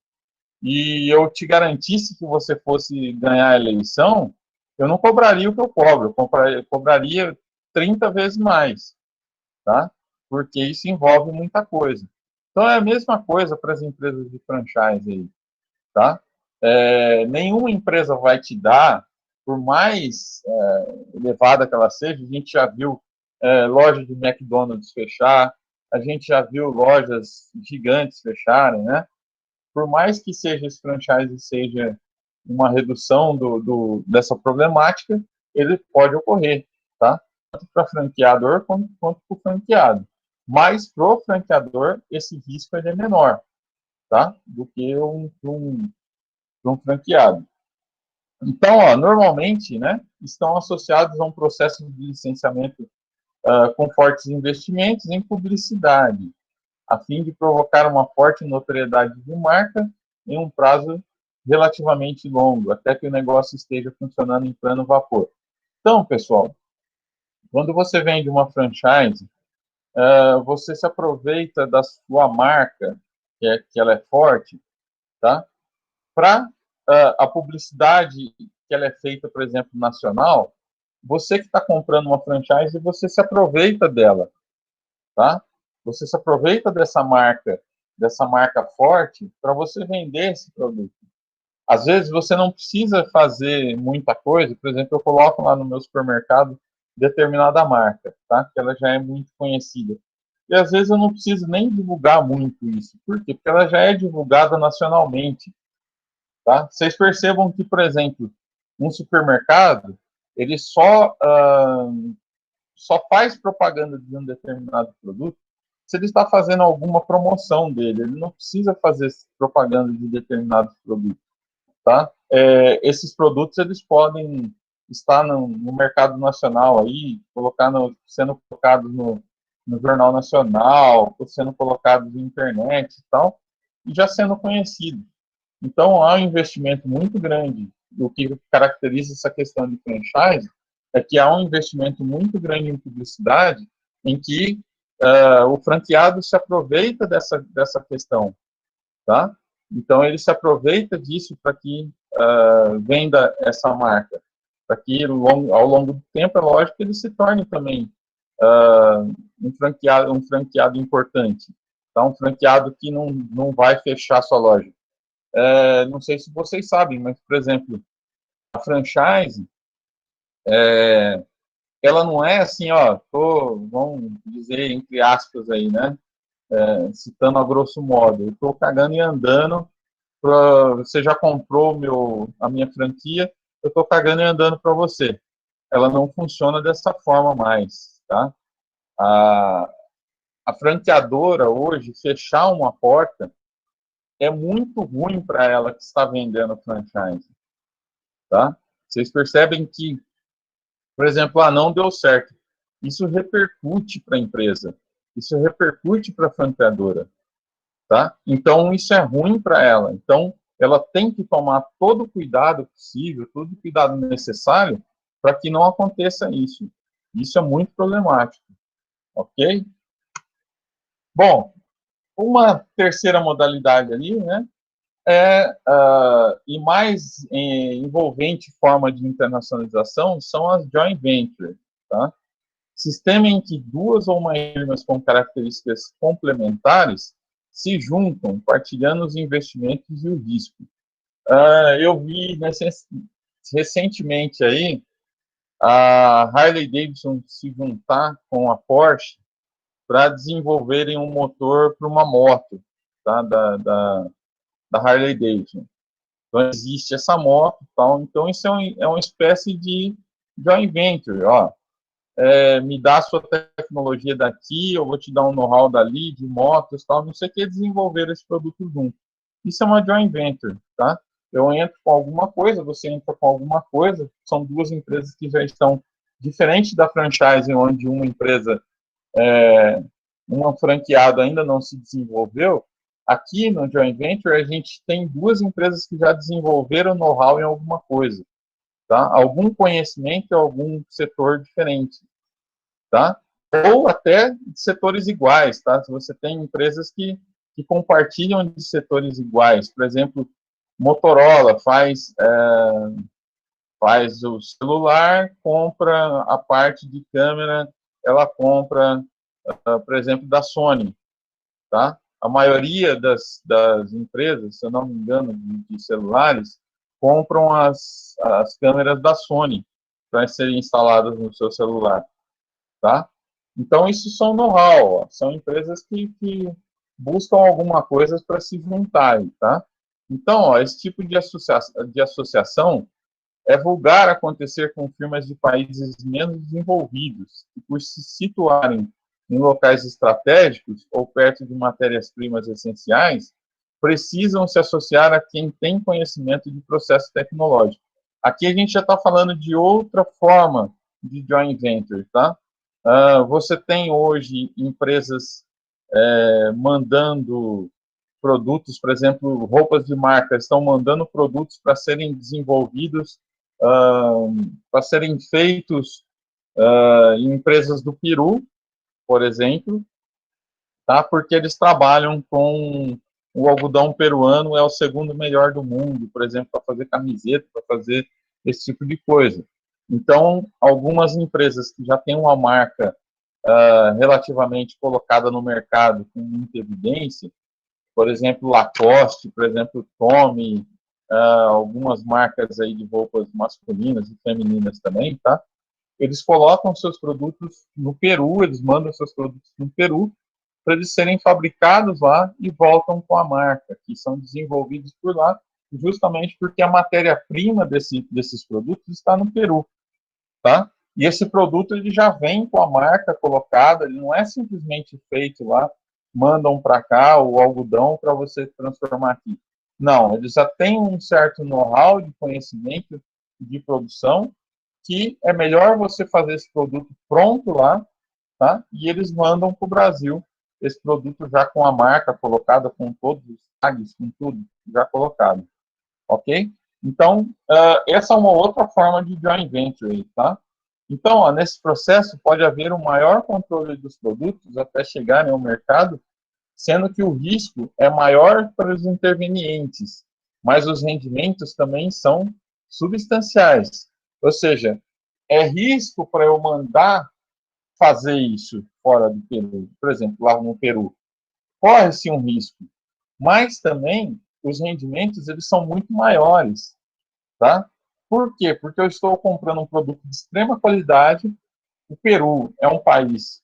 e eu te garantisse que você fosse ganhar a eleição, eu não cobraria o que eu cobro, eu cobraria 30 vezes mais, tá? Porque isso envolve muita coisa. Então é a mesma coisa para as empresas de franchise aí, tá? Nenhuma empresa vai te dar, por mais elevada que ela seja, a gente já viu loja de McDonald's fechar, a gente já viu lojas gigantes fecharem, né? Por mais que seja esse franchise seja uma redução dessa problemática, ele pode ocorrer, tá? Tanto para franqueador quanto para o franqueado. Mas para o franqueador, esse risco é menor, tá? Do que um franqueado. Então, ó, normalmente, né, estão associados a um processo de licenciamento com fortes investimentos em publicidade, a fim de provocar uma forte notoriedade de marca em um prazo relativamente longo, até que o negócio esteja funcionando em pleno vapor. Então, pessoal, quando você vende uma franchise, você se aproveita da sua marca, que ela é forte, tá? Para a publicidade que ela é feita, por exemplo, nacional, você que está comprando uma franchise, você se aproveita dela, tá? Você se aproveita dessa marca forte, para você vender esse produto. Às vezes você não precisa fazer muita coisa, por exemplo, eu coloco lá no meu supermercado determinada marca, tá? Que ela já é muito conhecida. E às vezes eu não preciso nem divulgar muito isso. Por quê? Porque ela já é divulgada nacionalmente. Tá? Vocês percebam que, por exemplo, um supermercado, ele só faz propaganda de um determinado produto se ele está fazendo alguma promoção dele. Ele não precisa fazer propaganda de determinados produtos. Tá? Esses produtos eles podem estar no mercado nacional aí, sendo colocados no Jornal Nacional, sendo colocados na internet e tal, e já sendo conhecidos. Então, há um investimento muito grande. O que caracteriza essa questão de franchise é que há um investimento muito grande em publicidade, em que o franqueado se aproveita dessa questão, tá? Então, ele se aproveita disso para que venda essa marca, para que ao longo do tempo, é lógico que ele se torne também um franqueado importante, tá? Um franqueado que não vai fechar sua loja. Não sei se vocês sabem, mas, por exemplo, a franchise, ela não é assim, ó, vamos dizer, entre aspas aí, né? Citando a grosso modo, eu estou cagando e andando, você já comprou a minha franquia, eu estou cagando e andando para você. Ela não funciona dessa forma mais, tá? A franqueadora hoje, fechar uma porta, é muito ruim para ela que está vendendo franchise, tá? Vocês percebem que, por exemplo, não deu certo. isso repercute para a empresa, isso repercute para a franqueadora, tá? Então, isso é ruim para ela. Então, ela tem que tomar todo o cuidado possível, todo o cuidado necessário para que não aconteça isso. Isso é muito problemático, ok? Bom, uma terceira modalidade ali, né, e mais envolvente forma de internacionalização são as joint ventures, tá? Sistema em que duas ou mais firmas com características complementares se juntam, partilhando os investimentos e o risco. Eu vi recentemente aí a Harley Davidson se juntar com a Porsche para desenvolverem um motor para uma moto, tá? Da Harley Davidson. Então, existe essa moto, tal. Então, isso é uma espécie de joint venture. Ó, me dá a sua tecnologia daqui, eu vou te dar um know-how dali, de motos, tal, não sei o que, desenvolver esse produto junto. Isso é uma joint venture, tá? Eu entro com alguma coisa, você entra com alguma coisa, são duas empresas que já estão, diferente da franchise, onde uma empresa, uma franqueada ainda não se desenvolveu, aqui no joint venture a gente tem duas empresas que já desenvolveram know-how em alguma coisa, tá? Algum conhecimento em algum setor diferente, tá? Ou até de setores iguais, tá? Se você tem empresas que compartilham de setores iguais, por exemplo, Motorola faz o celular, compra a parte de câmera, ela compra, por exemplo, da Sony, tá? A maioria das empresas, se eu não me engano, de celulares, compram as câmeras da Sony para serem instaladas no seu celular, tá? Então, isso são know-how, são empresas que buscam alguma coisa para se juntarem, tá? Então, ó, esse tipo de associação é vulgar acontecer com firmas de países menos desenvolvidos, que por se situarem em locais estratégicos ou perto de matérias-primas essenciais, precisam se associar a quem tem conhecimento de processo tecnológico. Aqui a gente já está falando de outra forma de joint venture, tá? Você tem hoje empresas mandando produtos, por exemplo, roupas de marca, estão mandando produtos para serem desenvolvidos, para serem feitos em empresas do Peru, por exemplo, tá? Porque eles trabalham com o algodão peruano, é o segundo melhor do mundo, por exemplo, para fazer camiseta, para fazer esse tipo de coisa. Então, algumas empresas que já têm uma marca relativamente colocada no mercado com muita evidência, por exemplo, Lacoste, por exemplo, Tommy, algumas marcas aí de roupas masculinas e femininas também, tá? Eles colocam seus produtos no Peru, eles mandam seus produtos no Peru para eles serem fabricados lá e voltam com a marca, que são desenvolvidos por lá, justamente porque a matéria-prima desses produtos está no Peru, tá? E esse produto ele já vem com a marca colocada, ele não é simplesmente feito lá, mandam para cá o algodão para você transformar aqui. Não, eles já têm um certo know-how de conhecimento de produção, que é melhor você fazer esse produto pronto lá, tá? E eles mandam para o Brasil esse produto já com a marca colocada, com todos os tags, com tudo já colocado, ok? Então, essa é uma outra forma de joint venture, tá? Então, ó, nesse processo pode haver um maior controle dos produtos até chegarem ao mercado, sendo que o risco é maior para os intervenientes, mas os rendimentos também são substanciais. Ou seja, é risco para eu mandar fazer isso fora do Peru, por exemplo, lá no Peru. Corre-se um risco, mas também os rendimentos eles são muito maiores, tá? Por quê? Porque eu estou comprando um produto de extrema qualidade. O Peru é um país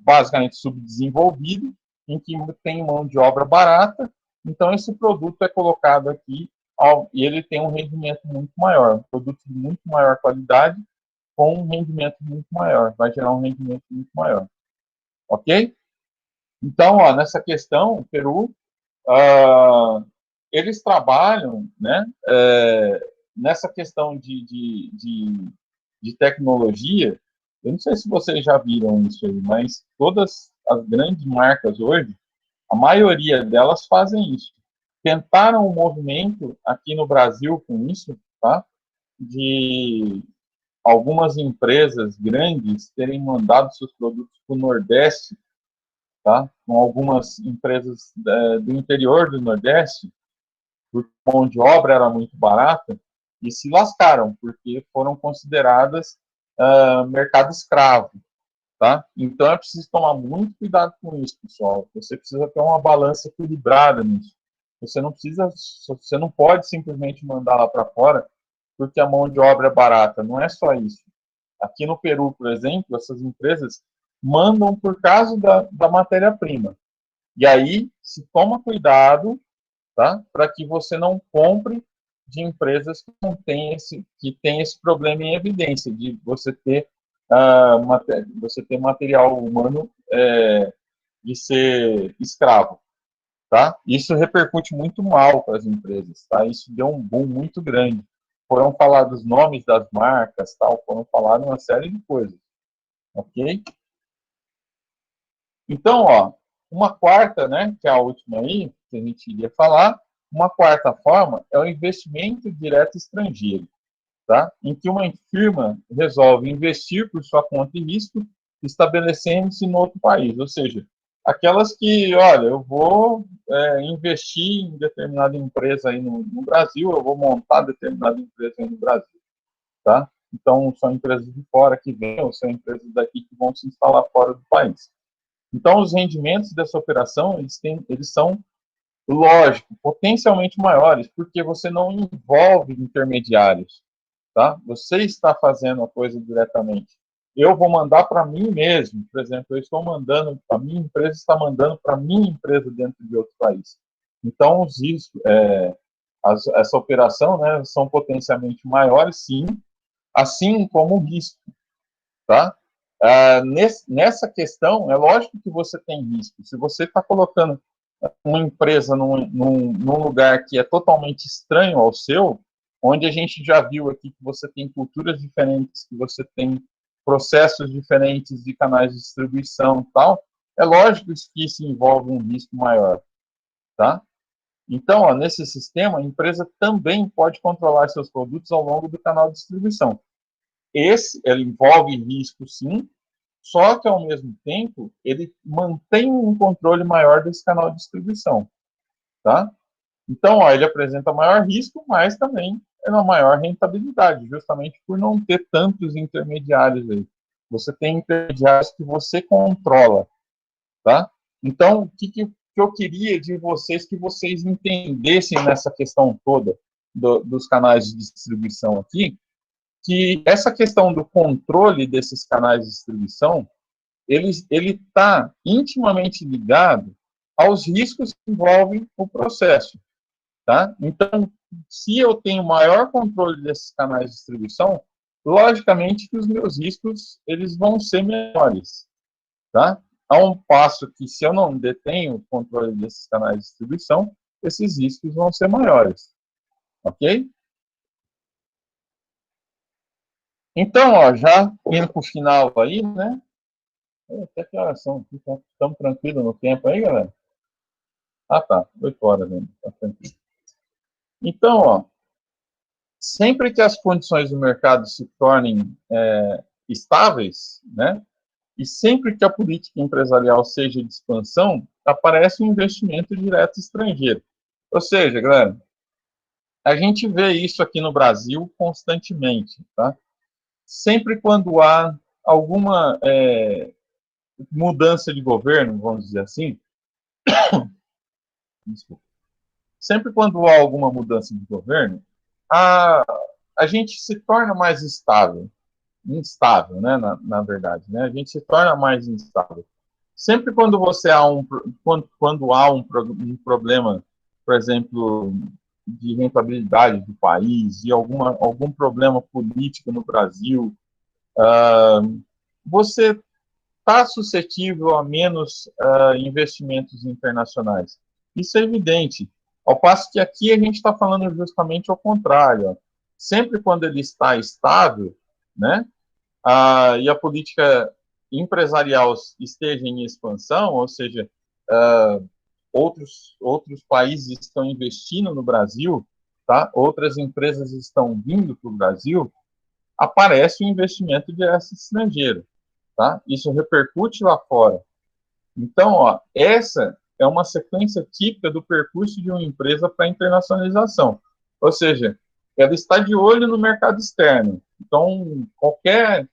basicamente subdesenvolvido, em que tem mão de obra barata, então esse produto é colocado aqui e ele tem um rendimento muito maior, um produto de muito maior qualidade, com um rendimento muito maior, vai gerar um rendimento muito maior. Ok? Então, ó, nessa questão, o Peru, eles trabalham, né, nessa questão de tecnologia, Eu não sei se vocês já viram isso aí, mas todas as grandes marcas hoje, a maioria delas fazem isso. Tentaram um movimento aqui no Brasil com isso, tá? De algumas empresas grandes terem mandado seus produtos para o Nordeste, tá? Com algumas empresas do interior do Nordeste, porque a mão de obra era muito barata, e se lascaram, porque foram consideradas mercado escravo. Tá? Então é preciso tomar muito cuidado com isso, pessoal. Você precisa ter uma balança equilibrada nisso. Você não pode simplesmente mandar lá para fora porque a mão de obra é barata. Não é só isso. Aqui no Peru, por exemplo, essas empresas mandam por causa da matéria-prima. E aí se toma cuidado, tá? Para que você não compre de empresas que não têm esse problema em evidência, de você ter material humano de ser escravo, tá? Isso repercute muito mal para as empresas, tá? Isso deu um boom muito grande. Foram falados os nomes das marcas, tal, foram faladas uma série de coisas, ok? Então, ó, uma quarta, né, que é a última aí, que a gente iria falar, uma quarta forma é o investimento direto estrangeiro, tá? Em que uma firma resolve investir por sua conta e risco, estabelecendo-se no outro país. Ou seja, aquelas que, olha, eu vou investir em determinada empresa aí no Brasil, eu vou montar determinada empresa aí no Brasil, tá? Então, são empresas de fora que vêm, ou são empresas daqui que vão se instalar fora do país. Então, os rendimentos dessa operação, eles são, lógico, potencialmente maiores, porque você não envolve intermediários, tá? Você está fazendo a coisa diretamente. Eu vou mandar para mim mesmo, por exemplo, eu estou mandando, a minha empresa está mandando para a minha empresa dentro de outro país. Então, os riscos, essa operação, né, são potencialmente maiores, sim, assim como o risco, tá? Nessa questão, é lógico que você tem risco. Se você está colocando uma empresa num lugar que é totalmente estranho ao seu, onde a gente já viu aqui que você tem culturas diferentes, que você tem processos diferentes de canais de distribuição e tal, é lógico que isso envolve um risco maior, tá? Então, ó, nesse sistema, a empresa também pode controlar seus produtos ao longo do canal de distribuição. Ele envolve risco, sim, só que, ao mesmo tempo, ele mantém um controle maior desse canal de distribuição, tá? Então, ó, ele apresenta maior risco, mas também é uma maior rentabilidade, justamente por não ter tantos intermediários aí. Você tem intermediários que você controla, tá? Então, o que eu queria de vocês, que vocês entendessem nessa questão toda dos canais de distribuição aqui, que essa questão do controle desses canais de distribuição, ele está intimamente ligado aos riscos que envolvem o processo, tá? Então, se eu tenho maior controle desses canais de distribuição, logicamente que os meus riscos eles vão ser menores, tá? A um passo que, se eu não detenho o controle desses canais de distribuição, esses riscos vão ser maiores, ok? Então, ó, já indo para o final aí, né? Até que horas são? Estamos tranquilos no tempo aí, galera? Ah, tá. 8 horas ainda. Tá tranquilo. Então, ó, sempre que as condições do mercado se tornem estáveis, né? E sempre que a política empresarial seja de expansão, aparece um investimento direto estrangeiro. Ou seja, galera, a gente vê isso aqui no Brasil constantemente, tá? Sempre quando há alguma mudança de governo, vamos dizer assim, desculpa, sempre quando há alguma mudança de governo, a, a gente se torna mais instável, né, na verdade, né? A gente se torna mais instável. Sempre quando quando há um problema, por exemplo, de rentabilidade do país, de algum problema político no Brasil, você está suscetível a menos investimentos internacionais. Isso é evidente. Ao passo que aqui a gente está falando justamente ao contrário. Sempre quando ele está estável, né, e a política empresarial esteja em expansão, ou seja, outros países estão investindo no Brasil, tá? Outras empresas estão vindo para o Brasil, aparece o investimento direto estrangeiro, tá? Isso repercute lá fora. Então, ó, essa é uma sequência típica do percurso de uma empresa para a internacionalização. Ou seja, ela está de olho no mercado externo. Então, qualquer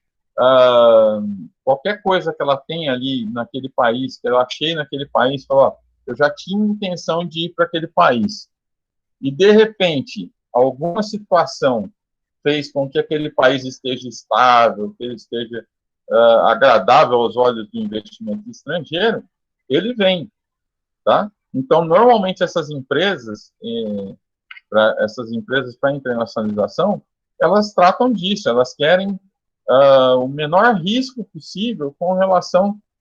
coisa que ela tem ali naquele país, que ela achei naquele país, fala, ó, eu já tinha intenção de ir para aquele país. E, de repente, alguma situação fez com que aquele país esteja estável, que ele esteja agradável aos olhos do investimento estrangeiro, ele vem, tá? Então, normalmente, essas empresas para internacionalização, elas tratam disso, elas querem o menor risco possível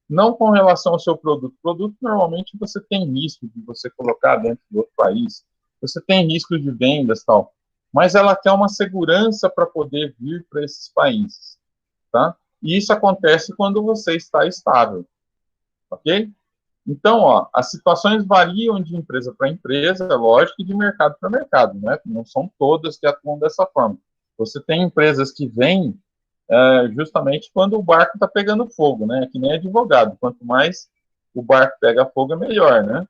não com relação ao seu produto. Produto, normalmente, você tem risco de você colocar dentro de outro país, você tem risco de vendas, tal, mas ela quer uma segurança para poder vir para esses países, tá? E isso acontece quando você está estável, ok? Então, ó, as situações variam de empresa para empresa, é lógico, e de mercado para mercado, né? Não são todas que atuam dessa forma. Você tem empresas que vêm justamente quando o barco está pegando fogo, né? Que nem advogado, quanto mais o barco pega fogo, é melhor, né?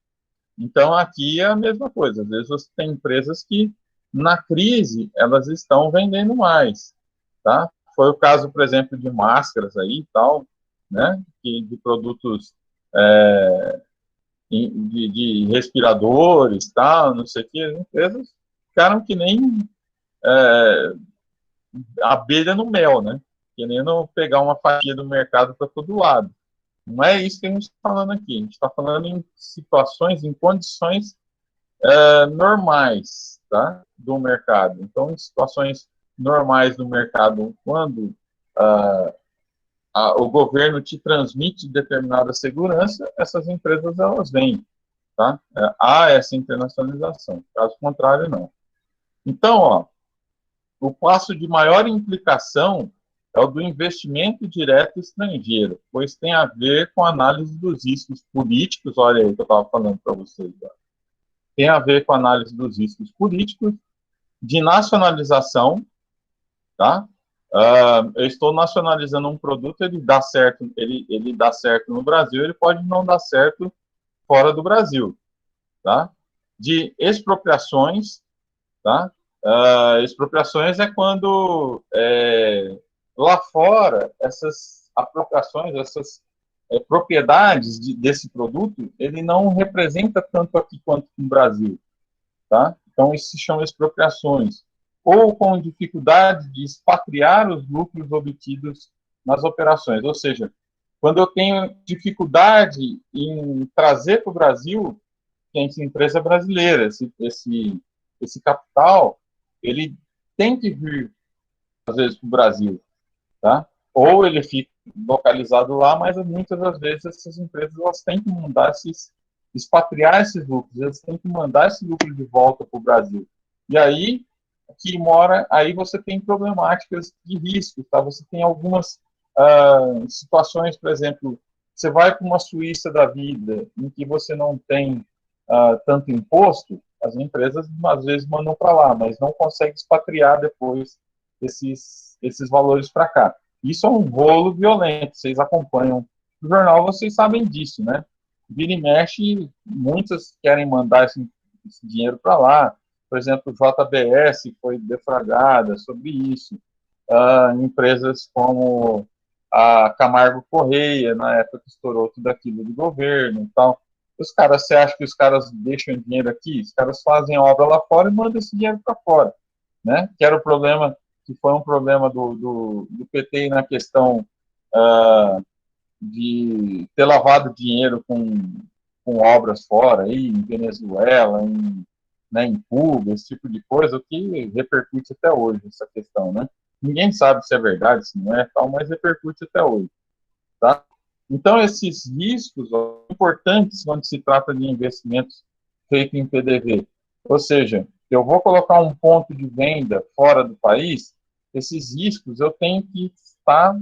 Então, aqui é a mesma coisa. Às vezes você tem empresas que, na crise, elas estão vendendo mais, tá? Foi o caso, por exemplo, de máscaras aí e tal, né? De produtos de respiradores, tal, não sei o que, as empresas ficaram que nem abelha no mel, né? Querendo pegar uma fatia do mercado para todo lado. Não é isso que a gente está falando aqui. A gente está falando em situações, em condições normais, tá? Do mercado. Então, em situações normais do mercado, quando o governo te transmite determinada segurança, essas empresas elas vêm, tá? Há essa internacionalização. Caso contrário, não. Então, ó, o passo de maior implicação é o do investimento direto estrangeiro, pois tem a ver com a análise dos riscos políticos, olha aí que eu estava falando para vocês, ó. Tem a ver com a análise dos riscos políticos, de nacionalização, tá? Eu estou nacionalizando um produto, ele dá certo no Brasil, ele pode não dar certo fora do Brasil, tá? De expropriações, tá? Expropriações é quando lá fora essas apropriações, essas propriedades desse produto, ele não representa tanto aqui quanto no Brasil, tá? Então isso se chama expropriações. Ou com dificuldade de expatriar os lucros obtidos nas operações, ou seja, quando eu tenho dificuldade em trazer para o Brasil, essa empresa brasileira, esse capital, ele tem que vir, às vezes, para o Brasil, tá? Ou ele fica localizado lá, mas muitas das vezes essas empresas elas têm que expatriar esses lucros, eles têm que mandar esse lucro de volta para o Brasil. E aí, aí você tem problemáticas de risco, tá? Você tem algumas situações, por exemplo, você vai para uma Suíça da vida, em que você não tem tanto imposto, as empresas às vezes mandam para lá, mas não conseguem expatriar depois esses valores para cá. Isso é um rolo violento, vocês acompanham o jornal, vocês sabem disso, né? Vira e mexe, muitas querem mandar esse dinheiro para lá. Por exemplo, JBS foi defragrada sobre isso. Empresas como a Camargo Correia, na época que estourou tudo aquilo do governo e tal. Você acha que os caras deixam dinheiro aqui? Os caras fazem obra lá fora e mandam esse dinheiro para fora, né? Que era o problema, que foi um problema do PT na questão de ter lavado dinheiro com obras fora, aí, em Venezuela, em Cuba, esse tipo de coisa, o que repercute até hoje, essa questão, né? Ninguém sabe se é verdade, se não é, tal, mas repercute até hoje, tá? Então, esses riscos são importantes quando se trata de investimentos feitos em PDV. Ou seja, eu vou colocar um ponto de venda fora do país, esses riscos eu tenho que estar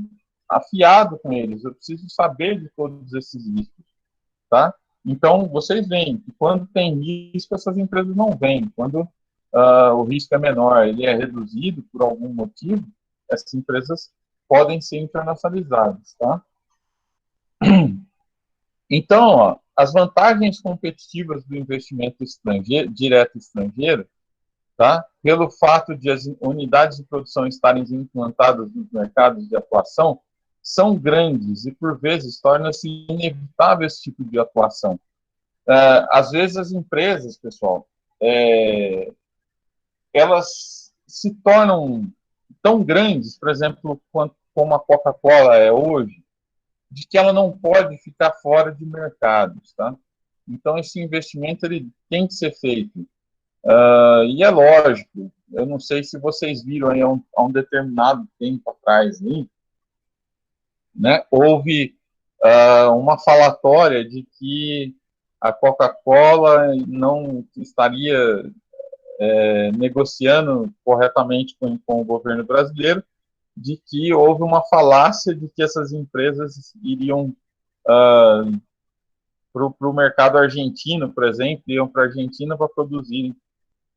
afiado com eles, eu preciso saber de todos esses riscos, tá? Então, vocês veem que quando tem risco, essas empresas não vêm. Quando o risco é menor, ele é reduzido por algum motivo, essas empresas podem ser internacionalizadas, tá? Então, ó, as vantagens competitivas do investimento estrangeiro, direto estrangeiro, tá? Pelo fato de as unidades de produção estarem implantadas nos mercados de atuação, são grandes e, por vezes, torna-se inevitável esse tipo de atuação. Às vezes, as empresas, pessoal, elas se tornam tão grandes, por exemplo, como a Coca-Cola é hoje, de que ela não pode ficar fora de mercados, tá? Então, esse investimento ele tem que ser feito. E é lógico, eu não sei se vocês viram aí há um determinado tempo atrás, né, houve uma falatória de que a Coca-Cola não estaria negociando corretamente com o governo brasileiro, de que houve uma falácia de que essas empresas iriam para o mercado argentino, por exemplo, iam para a Argentina para produzirem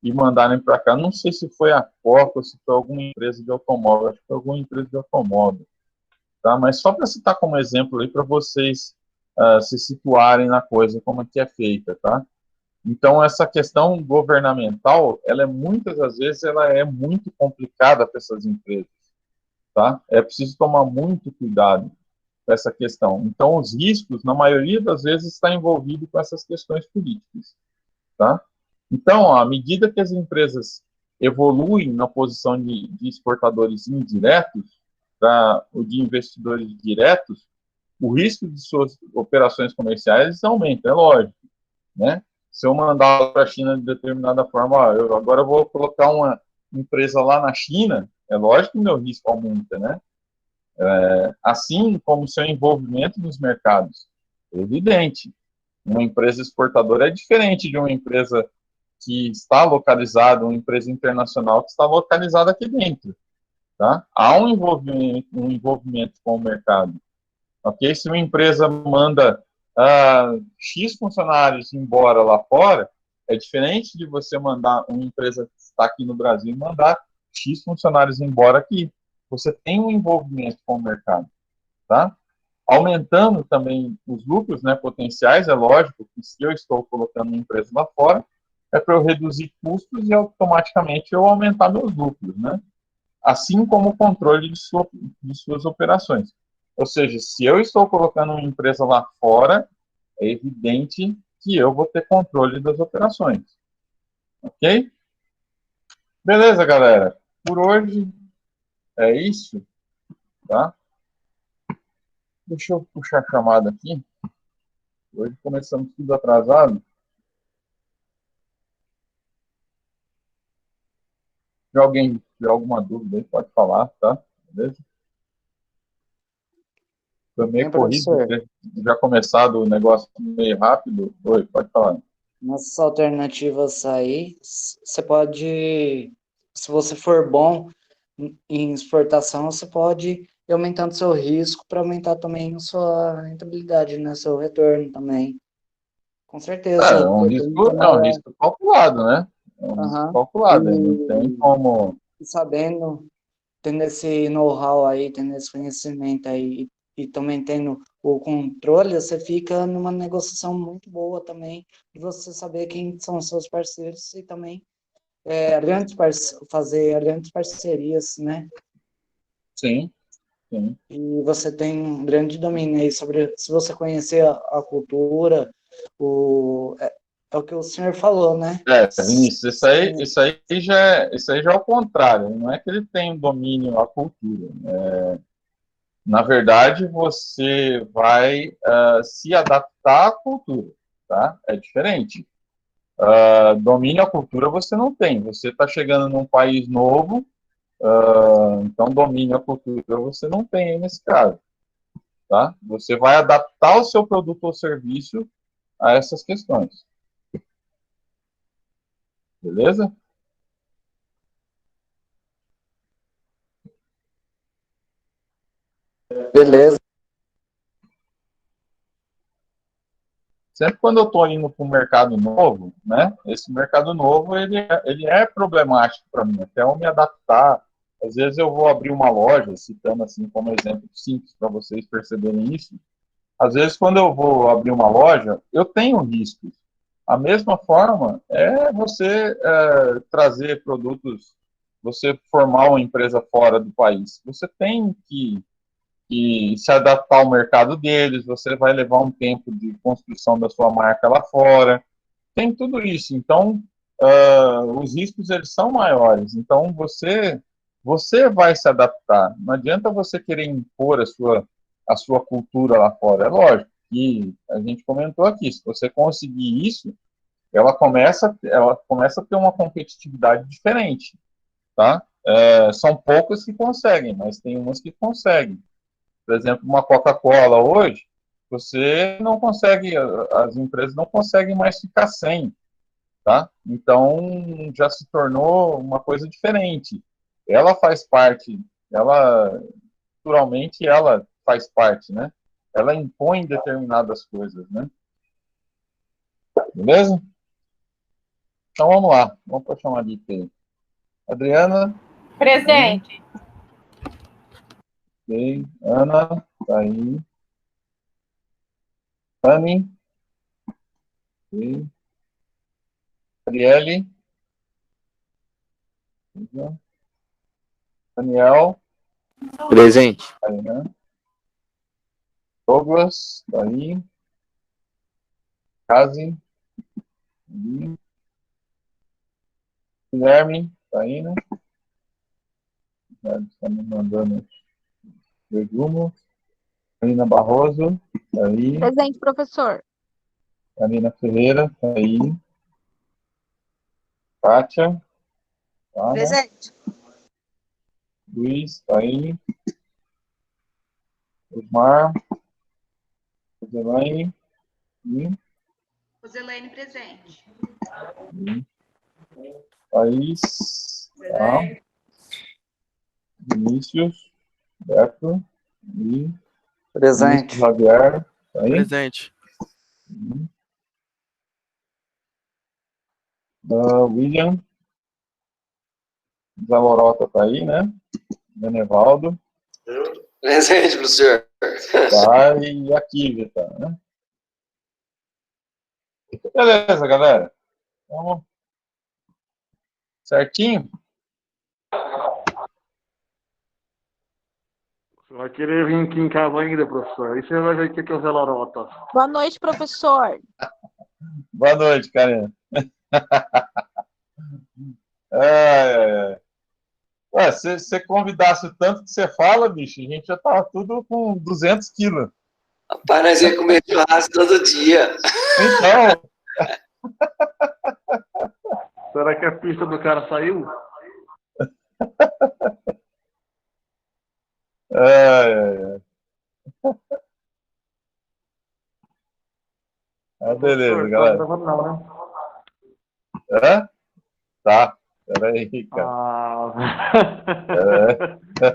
e mandarem para cá. Não sei se foi a Coca ou se foi alguma empresa de automóvel, acho que foi alguma empresa de automóvel, tá? Mas só para citar como exemplo aí para vocês se situarem na coisa, como é que é feita, tá? Então, essa questão governamental, ela é muitas das vezes, ela é muito complicada para essas empresas, tá? É preciso tomar muito cuidado com essa questão. Então, os riscos, na maioria das vezes, está envolvido com essas questões políticas, tá? Então, à medida que as empresas evoluem na posição de exportadores indiretos para o de investidores diretos, o risco de suas operações comerciais aumenta, é lógico, né? Se eu mandar para a China de determinada forma, eu agora vou colocar uma empresa lá na China, é lógico que o meu risco aumenta, né? Assim como o seu envolvimento nos mercados. É evidente. Uma empresa exportadora é diferente de uma empresa que está localizada, uma empresa internacional que está localizada aqui dentro. Tá? Há um envolvimento com o mercado. Okay? Se uma empresa manda X funcionários embora lá fora, é diferente de você mandar uma empresa que está aqui no Brasil mandar X funcionários embora aqui. Você tem um envolvimento com o mercado. Tá? Aumentando também os lucros, né, potenciais, é lógico que se eu estou colocando uma empresa lá fora, é para eu reduzir custos e automaticamente eu aumentar meus lucros, né? Assim como o controle de suas operações. Ou seja, se eu estou colocando uma empresa lá fora, é evidente que eu vou ter controle das operações. Ok? Beleza, galera. Por hoje é isso, tá? Deixa eu puxar a chamada aqui. Hoje começamos tudo atrasado. Se alguém tiver alguma dúvida aí, pode falar, tá? Beleza? Foi meio corrido, Professor, já começado o negócio meio rápido. Oi, pode falar. nessas alternativas aí, você pode, se você for bom em exportação, você pode ir aumentando seu risco para aumentar também a sua rentabilidade, né? Seu retorno também. Com certeza, É o um retorno risco, é é um maior. risco calculado, né? É um risco Aham. calculado, não tem como. E sabendo, tendo esse know-how aí, tendo esse conhecimento aí e também tendo o controle, você fica numa negociação muito boa também, de você saber quem são os seus parceiros e também fazer grandes parcerias, né? Sim, sim. E você tem um grande domínio aí sobre, se você conhecer a cultura, é o que o senhor falou, né? Vinícius, isso aí já é o contrário. Não é que ele tem domínio à cultura. Na verdade, você vai se adaptar à cultura, tá? É diferente. Domínio à cultura você não tem. Você está chegando num país novo, então domínio à cultura você não tem aí nesse caso, tá? Você vai adaptar o seu produto ou serviço a essas questões, beleza? Beleza. Sempre quando eu estou indo para um mercado novo, né? Esse mercado novo, ele é problemático para mim, até eu me adaptar. Às vezes eu vou abrir uma loja, citando assim como exemplo simples para vocês perceberem isso. Às vezes, quando eu vou abrir uma loja, eu tenho riscos. A mesma forma é você trazer produtos, você formar uma empresa fora do país. Você tem que se adaptar ao mercado deles, você vai levar um tempo de construção da sua marca lá fora. Tem tudo isso. Então, os riscos eles são maiores. Então, você vai se adaptar. Não adianta você querer impor a sua cultura lá fora. É lógico que a gente comentou aqui, se você conseguir isso, ela começa a ter uma competitividade diferente, tá? São poucas que conseguem, mas tem umas que conseguem. Por exemplo, uma Coca-Cola hoje, você não consegue, as empresas não conseguem mais ficar sem, tá? Então, já se tornou uma coisa diferente. Ela faz parte, naturalmente, ela faz parte, né? Ela impõe determinadas coisas, né? Beleza? Então, vamos lá. Vamos para chamar de IP. Adriana? Presente. Ok. Ana? Tá aí. Anne? Ok. Arielle? Daniel? Presente. Tá aí, né? Douglas? Tá aí. Casi? Aí. Guilherme? Tá aí, né? Está me mandando resumo. Karina Barroso? Tá aí. Presente, professor. Karina Ferreira? Tá aí. Kátia? Tá, né? Presente. Luiz? Tá aí. Osmar? Roselaine? Roselaine, presente. Thaís? Tá. Vinícius? Beto? E Presente. Vinícius Javier? Tá aí. Presente. William? Zamorota tá aí, né? Benevaldo? Presente, professor. Tá, e a Kívia, tá, né? Beleza, galera. Então, certinho? Você vai querer vir aqui em casa ainda, professor. Aí você vai ver o que é o Zé Lorota. Boa noite, professor. Boa noite, Karina. Ai, ai, ai. Ué, se você convidasse o tanto que você fala, bicho, a gente já tava tudo com 200 quilos. Rapaz, nós ia comer churrasco todo dia. Então, Será que a pista do cara saiu? ai, ai, ai. Beleza, Professor, tá galera. gravando não, né? Hã? Tá. Peraí, cara. Ah... É.